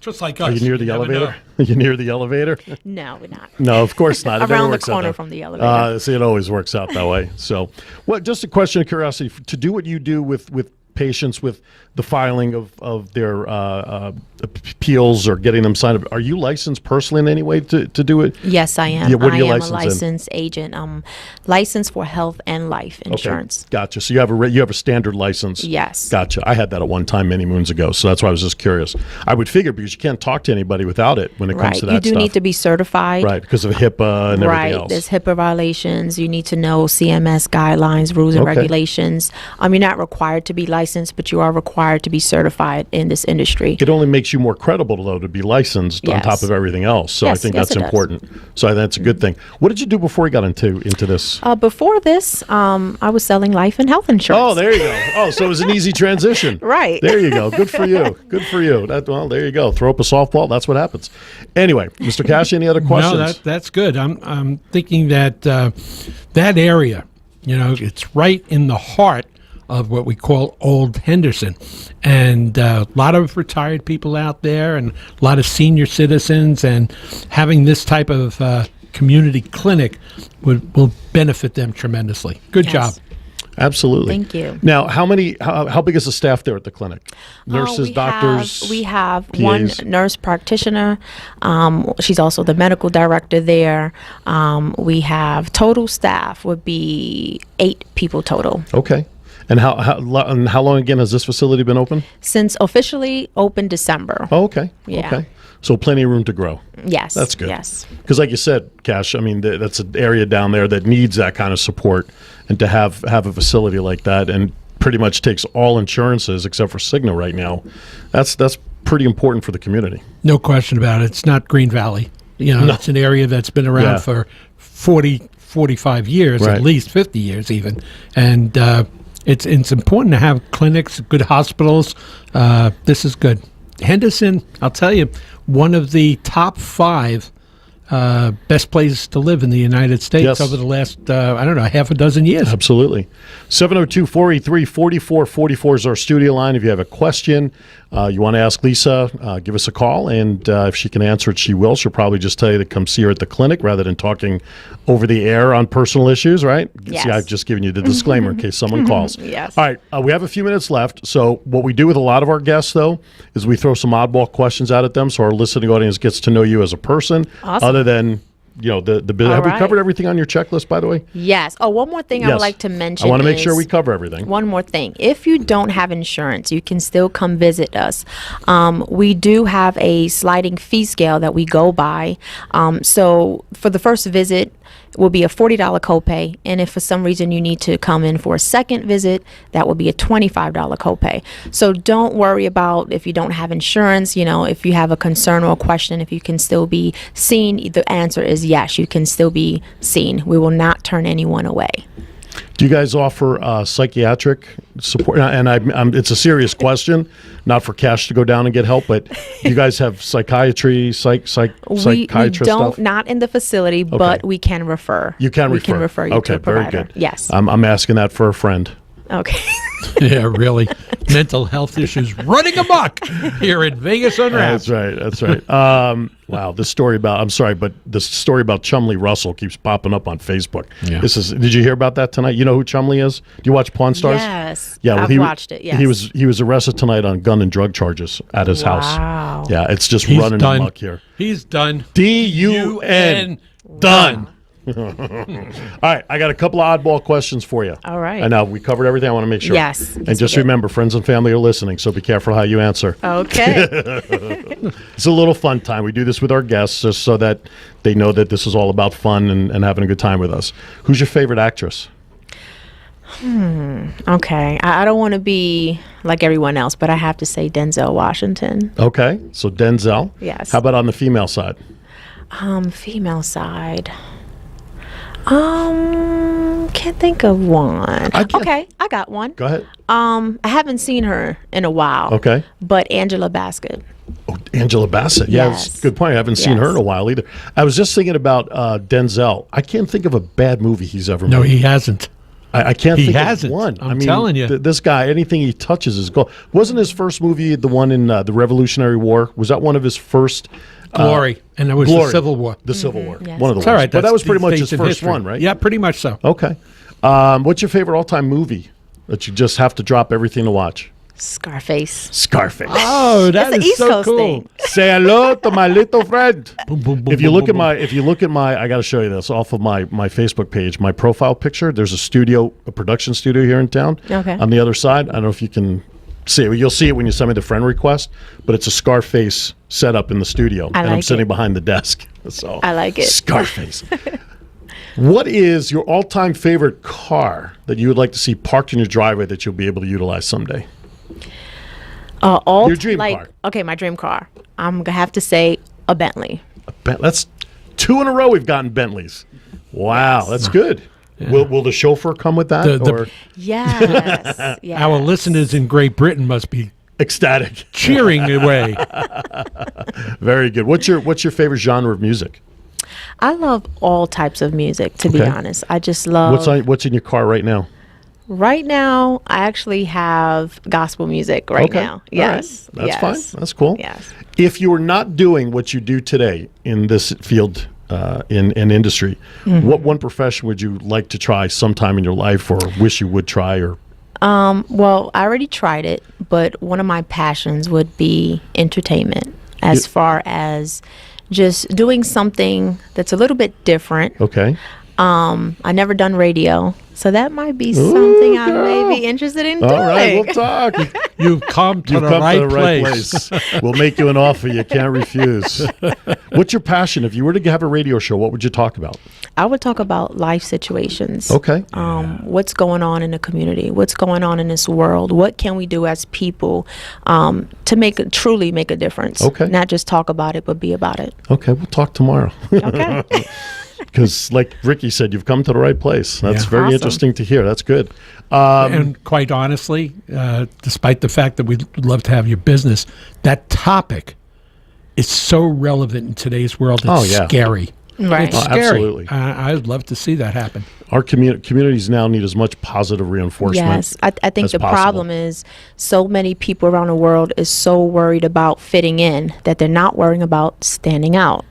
Just like us. Are you near the elevator? Are you near the elevator? No, we're not. No, of course not. Around the corner from the elevator. See, it always works out that way. So, just a question of curiosity. To do what you do with patients with the filing of their appeals or getting them signed up, are you licensed personally in any way to do it? Yes, I am. Yeah, what are you I am licensed a licensed agent. Licensed for health and life insurance. Okay, gotcha. So you have a standard license. Yes. Gotcha. I had that at one time many moons ago, so that's why I was just curious. I would figure because you can't talk to anybody without it when it comes to that You do stuff. need to be certified. Right, because of HIPAA and everything else. Right. There's HIPAA violations. You need to know CMS guidelines, rules, and regulations. You're not required to be licensed, but you are required to be certified in this industry. It only makes you more credible, though, to be licensed on top of everything else. So I think that's important. So I think that's a good thing. What did you do before you got into this? Before this, I was selling life and health insurance. Oh, there you go. Oh, so it was an easy transition. Right. There you go. Good for you. Good for you. There you go. Throw up a softball. That's what happens. Anyway, Mr. Cash, any other questions? No, that's good. I'm thinking that that area, it's right in the heart of what we call Old Henderson. And a lot of retired people out there and a lot of senior citizens, and having this type of community clinic will benefit them tremendously. Good job. Absolutely. Thank you. Now, how big is the staff there at the clinic? Nurses, doctors? We have PAs? one nurse practitioner. She's also the medical director there. We have total staff would be 8 people total. Okay. And how long again has this facility been open? Since officially open December. Oh, okay. Yeah. Okay. So plenty of room to grow. Yes. That's good. Yes. Because like you said, Cash, I mean, that's an area down there that needs that kind of support. And to have a facility like that and pretty much takes all insurances except for Cigna right now, that's pretty important for the community. No question about it. It's not Green Valley. It's an area that's been around for 40, 45 years, at least 50 years even. And it's important to have clinics, good hospitals. This is good. Henderson, I'll tell you, one of the top 5 best places to live in the United States over the last, half a dozen years. Absolutely. 702-483-4444 is our studio line. If you have a question, you want to ask Lisa, give us a call, and if she can answer it, she will. She'll probably just tell you to come see her at the clinic rather than talking over the air on personal issues, right? Yes. See, I've just given you the disclaimer in case someone calls. Yes. All right, we have a few minutes left. So what we do with a lot of our guests, though, is we throw some oddball questions out at them so our listening audience gets to know you as a person, other than the business. Have we covered everything on your checklist, by the way? Yes. Oh, one more thing I would like to mention. I want to make sure we cover everything. One more thing. If you don't have insurance, you can still come visit us. We do have a sliding fee scale that we go by. So for the first visit, will be a $40 copay, and if for some reason you need to come in for a second visit, that will be a $25 copay. So don't worry about if you don't have insurance. If you have a concern or a question, if you can still be seen, the answer is yes, you can still be seen. We will not turn anyone away. Do you guys offer psychiatric support? And it's a serious question, not for Cash to go down and get help, but do you guys have psychiatry, psychiatrist We don't, stuff? not in the facility, but we can refer. You can refer. We can refer you to a provider. Very good. Yes. I'm asking that for a friend. Okay. Yeah, really. Mental health issues running amok here in Vegas Unwrapped. That's right. Wow, this story about, I'm sorry, but the story about Chumley Russell keeps popping up on Facebook. Yeah. Did you hear about that tonight? You know who Chumley is? Do you watch Pawn Stars? Yes. Yeah, well, I've watched it, yes. He was arrested tonight on gun and drug charges at his house. Wow. Yeah, it's just He's running done. amok here. He's done. D-U-N. Done. All right, I got a couple of oddball questions for you. All right. And now we covered everything. I want to make sure. Yes. And Yes, just we did. remember, friends and family are listening, so be careful how you answer. Okay. It's a little fun time. We do this with our guests just so that they know that this is all about fun and having a good time with us. Who's your favorite actress? Okay. I don't want to be like everyone else, but I have to say Denzel Washington. Okay, so Denzel. Yes. How about on the female side? Female side. Can't think of one. Okay, I got one. Go ahead. I haven't seen her in a while. Okay. But Angela Bassett. Oh, Angela Bassett. Yeah, that's Yes. a good point. I haven't seen her in a Yes. while either. I was just thinking about Denzel. I can't think of a bad movie he's ever No, made. he hasn't. I can't He think hasn't. of one. I'm telling you. This guy, anything he touches is gold. Wasn't his first movie the one in the Revolutionary War? Was that one of his first? Glory. And it was Glory. the Civil War. The Civil War. Yes. One of the It's all ones. right. But that that's was pretty these much days his in first history. one, right? Yeah, pretty much so. Okay. What's your favorite all-time movie that you just have to drop everything to watch? Scarface. Scarface. Oh, that It's an is East so Coast cool. thing. Say hello to my little friend. Boom, boom, boom, If you boom, look boom, at my, I got to show you this off of my Facebook page. My profile picture. There's a production studio here in town. Okay. On the other side, I don't know if you can see it. You'll see it when you send me the friend request. But it's a Scarface setup in the studio, I and I'm like sitting it. behind the desk. So I like it. Scarface. What is your all-time favorite car that you would like to see parked in your driveway that you'll be able to utilize someday? Your dream car. Okay, my dream car. I'm gonna have to say a Bentley. That's 2 in a row we've gotten Bentleys. Wow, that's good. Will the chauffeur come with that? Or Yes. Yes. Our listeners in Great Britain must be ecstatic? cheering away. Very good. What's your favorite genre of music? I love all types of music, to be Okay. honest. I just love. What's in your car right now? Right now, I actually have gospel music right Okay. now. All Yes. right. That's yes. fine. That's cool. Yes. If you were not doing what you do today in this field, in industry, Mm-hmm. what one profession would you like to try sometime in your life, or wish you would try? Or Well, I already tried it, but one of my passions would be entertainment, as far as just doing something that's a little bit different. okay, I never done radio, so that might be something I may be interested in doing. all right, we'll talk. You've come to You've the come right to the right place. place. We'll make you an offer you can't refuse. What's your passion? If you were to have a radio show, what would you talk about? I would talk about life situations. Okay. What's going on in the community? What's going on in this world? What can we do as people to truly make a difference? Okay. Not just talk about it, but be about it. Okay, we'll talk tomorrow. Okay. Because, like Ricky said, you've come to the right place. That's Yeah. very Awesome. interesting to hear. That's good. And quite honestly, despite the fact that we'd love to have your business, that topic is so relevant in today's world. It's Oh, yeah. scary. Right. It's Oh, scary. absolutely. I'd love to see that happen. Our communities now need as much positive reinforcement. Yes, I think as the possible. problem is so many people around the world is so worried about fitting in that they're not worrying about standing out.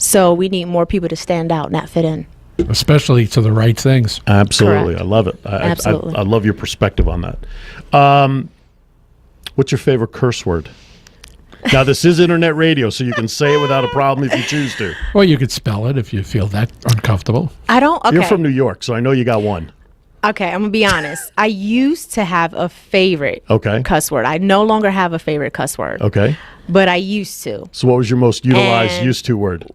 So we need more people to stand out, not fit in. Especially to the right things. Absolutely. Correct. I love it. Absolutely. I love your perspective on that. What's your favorite curse word? Now, this is internet radio, so you can say it without a problem if you choose to. Or you could spell it if you feel that uncomfortable. I don't. Okay. You're from New York, so I know you got one. Okay, I'm gonna be honest. I used to have a favorite Okay. cuss word. I no longer have a favorite cuss word. Okay. But I used to. So what was your most utilized, And- used to word?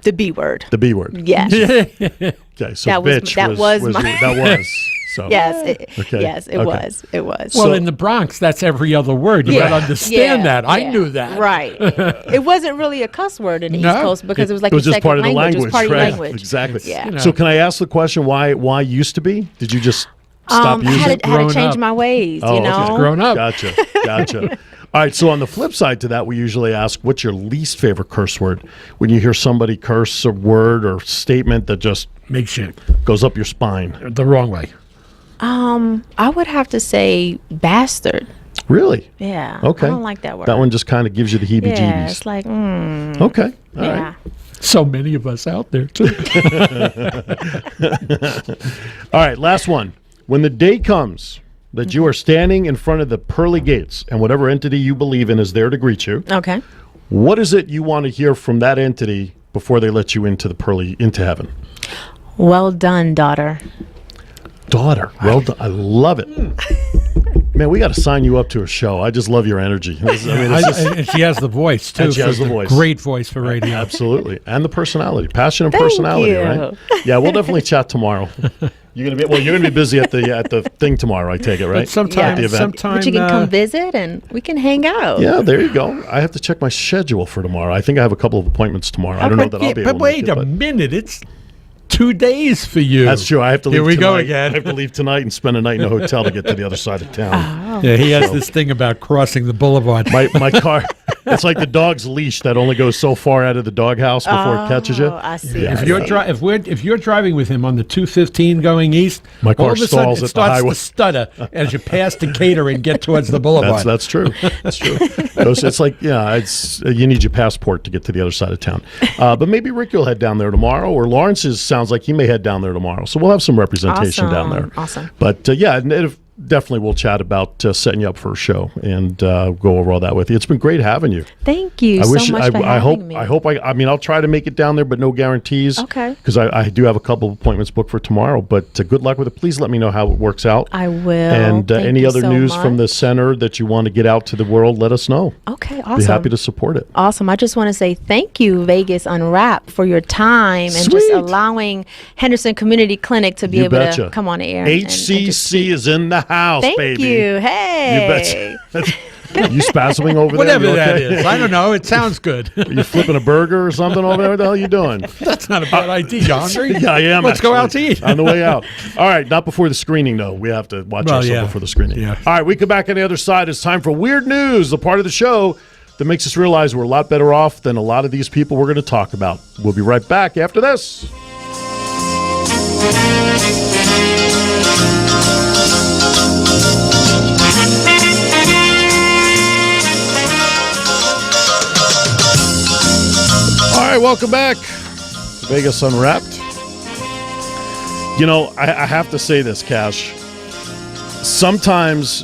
The B word. The B word. Yes. Okay, so That was- bitch that was my- that was. So It Okay. was. It was. Well, in the Bronx, that's every other word. You got to understand that. I knew that. Right. It wasn't really a cuss word in the No. East Coast because it was like it was a just second part of the language, It was part right? of the language. Exactly. Yeah. You know. So can I ask the question why used to be? Did you just stop I using had it? to, had Grown to change up. my ways, Oh, you okay. know. Just grown up. Gotcha. All right, so on the flip side to that, we usually ask, what's your least favorite curse word? When you hear somebody curse a word or statement that just Makes you goes up your spine. the wrong way. I would have to say bastard. Really? Yeah. Okay. I don't like that word. That one just kind of gives you the heebie-jeebies. Yeah, it's like, Okay. All yeah. right. So many of us out there, too. All right, last one. When the day comes that you are standing in front of the pearly gates and whatever entity you believe in is there to greet you, Okay. what is it you want to hear from that entity before they let you into heaven? Well done, daughter. Daughter, well done. I love it. Man, we got to sign you up to a show. I just love your energy. It's just, And she has the voice, too. And she has the voice. Great voice for radio. absolutely. And the personality. Passion and Thank personality, you. right? Yeah, we'll definitely chat tomorrow. You're gonna be busy at the thing tomorrow, I take it, right? But sometime, At the event. sometime, But you can come visit and we can hang out. Yeah, there you go. I have to check my schedule for tomorrow. I think I have a couple of appointments tomorrow. I don't know that I'll be able But to wait make it, a minute. It's 2 days for you. That's true. I have to leave Here we tonight. go again. I have to leave tonight and spend a night in a hotel to get to the other side of town. Yeah, he has this thing about crossing the boulevard. My car, it's like the dog's leash that only goes so far out of the doghouse before it catches you. Oh, I see. Yeah. If you're driving with him on the 215 going east, My car all of a sudden stalls it at the starts highway. to stutter as you pass Decatur and get towards the boulevard. That's true. That's true. It's like, you need your passport to get to the other side of town. But maybe Ricky will head down there tomorrow, or Lawrence sounds like he may head down there tomorrow. So we'll have some representation down there. Awesome. But definitely we'll chat about setting you up for a show and go over all that with you. It's been great having you. Thank you I wish so much for having me. I hope I'll try to make it down there, but no guarantees. Okay. Because I do have a couple of appointments booked for tomorrow. But good luck with it. Please let me know how it works out. I will. And Thank any you other so news from the much. center that you want to get out to the world, let us know. Okay, awesome. Be happy to support it. Awesome. I just want to say thank you, Vegas Unwrapped, for your time and just Sweet. allowing Henderson Community Clinic to be You able betcha. to come on the air. and just HCC speak. is in the house, Thank baby. you. Hey. You betcha. You spasming over Whatever there? You that okay? is. I don't know. It sounds good. You flipping a burger or something over there? What the hell are you doing? That's not a bad idea. You hungry? Yeah, I am. Let's go actually. out to eat. On the way out. All right, not before the screening, though. We have to watch Well, ourselves yeah. before the screening. Yeah. All right, we come back on the other side. It's time for Weird News, the part of the show that makes us realize we're a lot better off than a lot of these people we're going to talk about. We'll be right back after this. All right, welcome back to Vegas Unwrapped. You know, I have to say this, Cash. Sometimes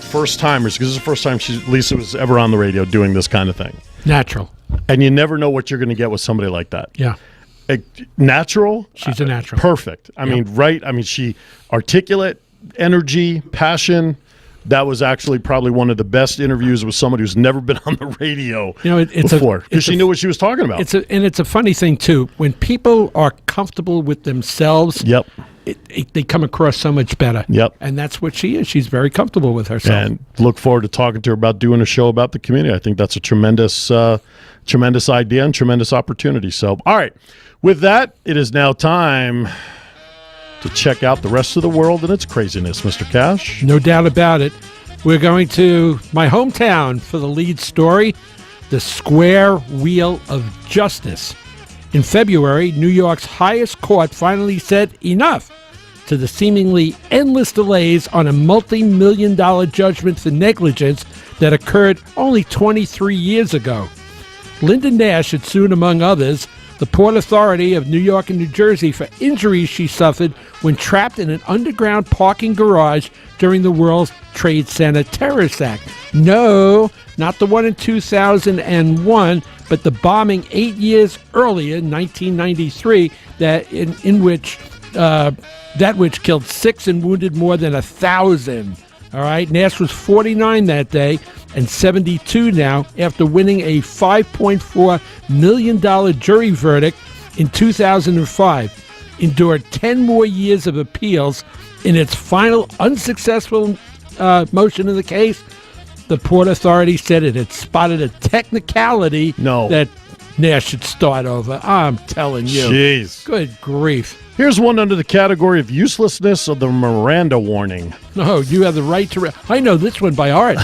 first timers, because this is the first time Lisa was ever on the radio doing this kind of thing. Natural. And you never know what you're going to get with somebody like that. Yeah. Natural? She's a natural. Perfect. I mean, right? I mean, she articulate, energy, passion. That was actually probably one of the best interviews with somebody who's never been on the radio before, because she knew what she was talking about. It's a funny thing too. When people are comfortable with themselves, Yep. They come across so much better. Yep. And that's what she is. She's very comfortable with herself. And look forward to talking to her about doing a show about the community. I think that's a tremendous idea and tremendous opportunity. So, all right. With that, it is now time to check out the rest of the world and its craziness, Mr. Cash. No doubt about it. We're going to my hometown for the lead story, the Square Wheel of Justice. In February, New York's highest court finally said enough to the seemingly endless delays on a multi-million-dollar judgment for negligence that occurred only 23 years ago. Linda Nash had sued, among others, the Port Authority of New York and New Jersey for injuries she suffered when trapped in an underground parking garage during the World Trade Center terrorist act. No, not the one in 2001, but the bombing 8 years earlier, 1993, which killed 6 and wounded more than 1,000. All right, Nash was 49 that day and 72 now after winning a $5.4 million jury verdict in 2005. endured 10 more years of appeals. In its final unsuccessful motion in the case, the Port Authority said it had spotted a technicality that Nash should start over. I'm telling you. Jeez. Good grief. Here's one under the category of uselessness of the Miranda warning. Oh, you have the right to... I know this one by heart.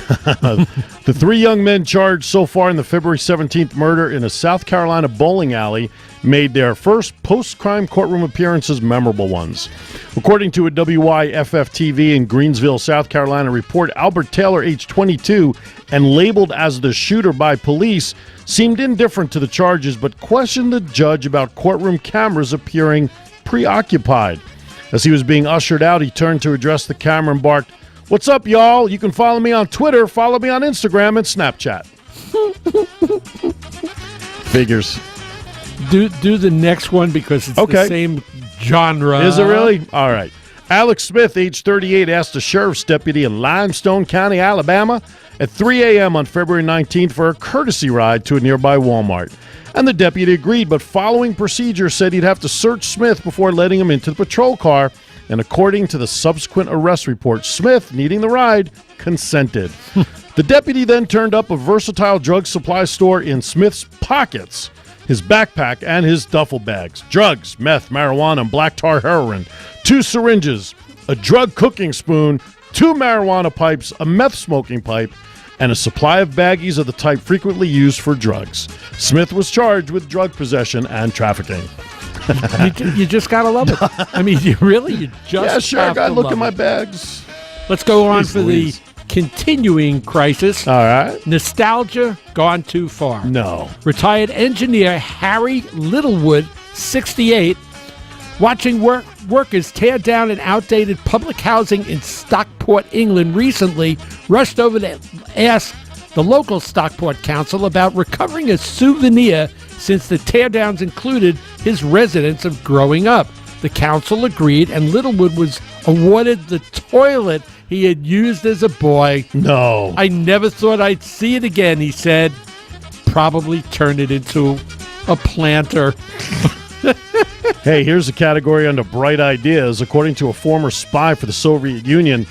The 3 young men charged so far in the February 17th murder in a South Carolina bowling alley made their first post-crime courtroom appearances memorable ones. According to a WYFF-TV in Greensville, South Carolina report, Albert Taylor, age 22, and labeled as the shooter by police, seemed indifferent to the charges but questioned the judge about courtroom cameras appearing preoccupied. As he was being ushered out, he turned to address the camera and barked, "What's up, y'all? You can follow me on Twitter, follow me on Instagram and Snapchat." Figures. Do the next one because it's the same genre. Is it really? All right. Alex Smith, age 38, asked a sheriff's deputy in Limestone County, Alabama, at 3 a.m. on February 19th for a courtesy ride to a nearby Walmart. And the deputy agreed, but following procedure said he'd have to search Smith before letting him into the patrol car. And according to the subsequent arrest report, Smith, needing the ride, consented. The deputy then turned up a versatile drug supply store in Smith's pockets, his backpack, and his duffel bags. Drugs, meth, marijuana, and black tar heroin, 2 syringes, a drug cooking spoon, 2 marijuana pipes, a meth smoking pipe, and a supply of baggies of the type frequently used for drugs. Smith was charged with drug possession and trafficking. You just gotta love it. I mean, you just I gotta look at my bags. Let's go on Jeez for Louise. the continuing crisis. All right. Nostalgia gone too far. No. Retired engineer Harry Littlewood, 68, watching workers tear down an outdated public housing in Stockport, England recently, rushed over to ask the local Stockport Council about recovering a souvenir since the teardowns included his residence of growing up. The council agreed, and Littlewood was awarded the toilet he had used as a boy. No. "I never thought I'd see it again," he said. Probably turned it into a planter. Hey, here's a category under bright ideas. According to a former spy for the Soviet Union,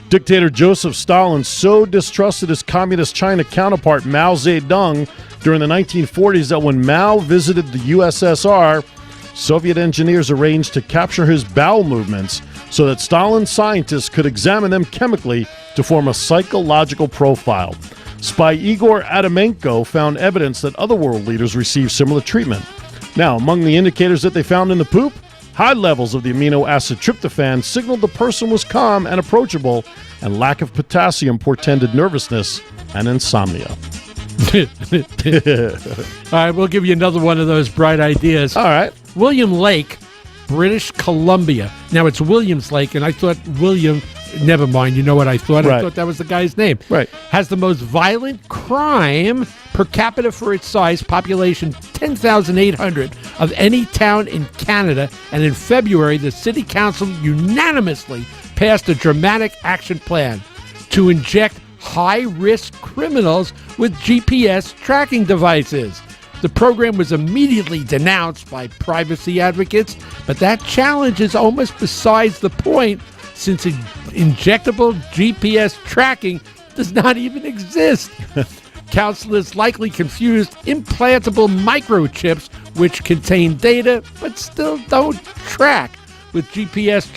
dictator Joseph Stalin so distrusted his communist China counterpart Mao Zedong during the 1940s that when Mao visited the USSR, Soviet engineers arranged to capture his bowel movements so that Stalin's scientists could examine them chemically to form a psychological profile. Spy Igor Adamenko found evidence that other world leaders received similar treatment. Now, among the indicators that they found in the poop, high levels of the amino acid tryptophan signaled the person was calm and approachable, and lack of potassium portended nervousness and insomnia. All right, we'll give you another one of those bright ideas. All right. William Lake, British Columbia. Now, it's Williams Lake, and I thought William... Never mind, you know what I thought? Right. I thought that was the guy's name. Right. Has the most violent crime per capita for its size, population 10,800 of any town in Canada. And in February, the city council unanimously passed a dramatic action plan to inject high-risk criminals with GPS tracking devices. The program was immediately denounced by privacy advocates, but that challenge is almost besides the point, since injectable GPS tracking does not even exist. Counselors likely confused implantable microchips, which contain data but still don't track, with GPS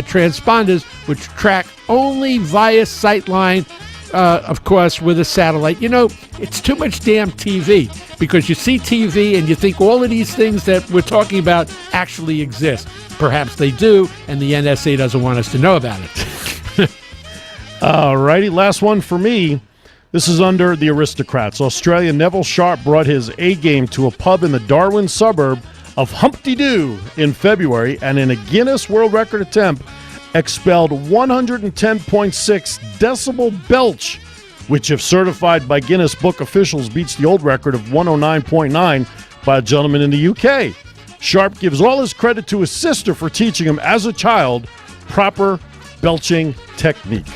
transponders, which track only via sightline, of course, with a satellite. You know, it's too much damn TV, because you see TV and you think all of these things that we're talking about actually exist. Perhaps they do, and the NSA doesn't want us to know about it. All righty, last one for me. This is under the aristocrats. Australian Neville Sharp brought his A-game to a pub in the Darwin suburb of Humpty Doo in February, and in a Guinness World Record attempt, expelled 110.6 decibel belch, which, if certified by Guinness Book officials, beats the old record of 109.9 by a gentleman in the UK. Sharp gives all his credit to his sister for teaching him as a child proper belching technique.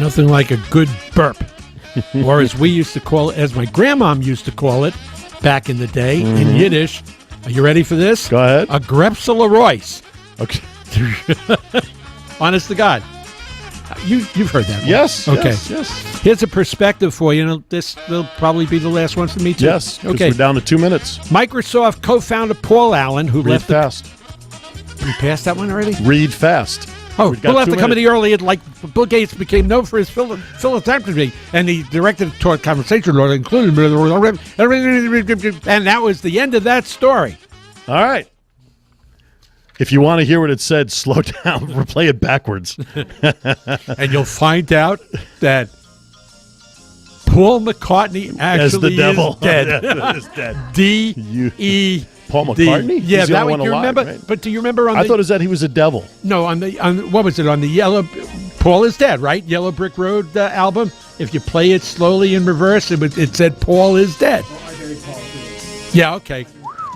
Nothing like a good burp, or as we used to call it, as my grandmom used to call it back in the day, in Yiddish, Are you ready for this? Go ahead. A Grepsula Royce. Okay. Honest to God. You've heard that one. Yes. Okay. Yes. Here's a perspective for you. This will probably be the last one for me, too. Yes. 'Cause Okay. we're down to 2 minutes. Microsoft co-founder Paul Allen, who Read left fast. We passed that one already? Read fast. Oh, We've got Bill left 2 the company minutes. early. Like Bill Gates became known for his philanthropy, and he directed toward conversation, including, and that was the end of that story. All right. If you want to hear what it said, slow down. Replay it backwards. And you'll find out that Paul McCartney As the actually devil. is dead. Is dead. D-E. Paul McCartney? Yeah, He's the that only one. one You alive, remember? right? But do you remember on I the? thought it was that he was a devil. No, on what was it on the Yellow? Paul is dead, right? Yellow Brick Road album. If you play it slowly in reverse, it said Paul is dead. Yeah. Okay.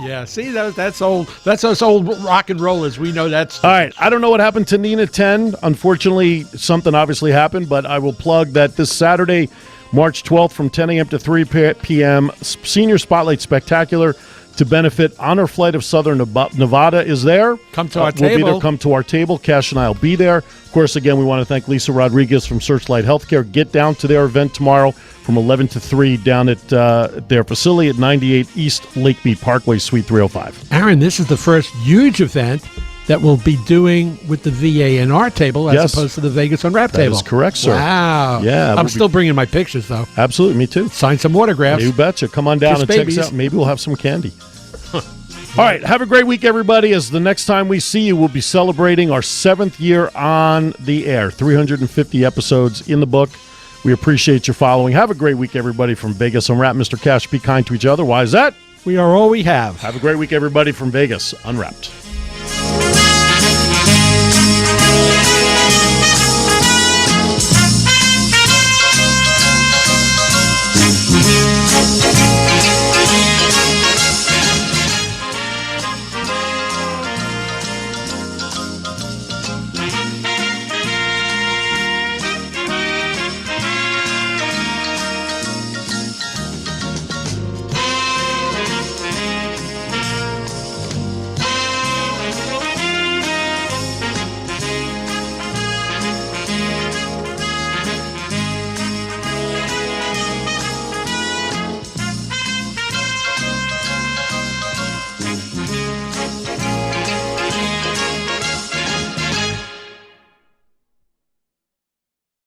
Yeah. See, that's old. That's us old rock and rollers. We know that's. All right. I don't know what happened to Nina 10. Unfortunately, something obviously happened, but I will plug that this Saturday, March 12th from 10 a.m. to 3 p.m., Senior Spotlight Spectacular to benefit Honor Flight of Southern Nevada is there. Come to our We'll be table. there. Come to our table. Cash and I will be there. Of course, again, we want to thank Lisa Rodriguez from Searchlight Healthcare. Get down to their event tomorrow from 11 to 3 down at their facility at 98 East Lakemead Parkway, Suite 305. Aaron, this is the first huge event that we'll be doing with the VA and our table as Yes. opposed to the Vegas Unwrapped That table. is correct, sir. Wow. Yeah, I'm we'll still bringing my pictures, though. Absolutely. Me too. Sign some autographs. You betcha. Come on down Kiss and check us babies. out. Maybe we'll have some candy. All right. Have a great week, everybody. As the next time we see you, we'll be celebrating our 7th year on the air. 350 episodes in the book. We appreciate your following. Have a great week, everybody, from Vegas Unwrapped. Mr. Cash, be kind to each other. Why is that? We are all we have. Have a great week, everybody, from Vegas Unwrapped.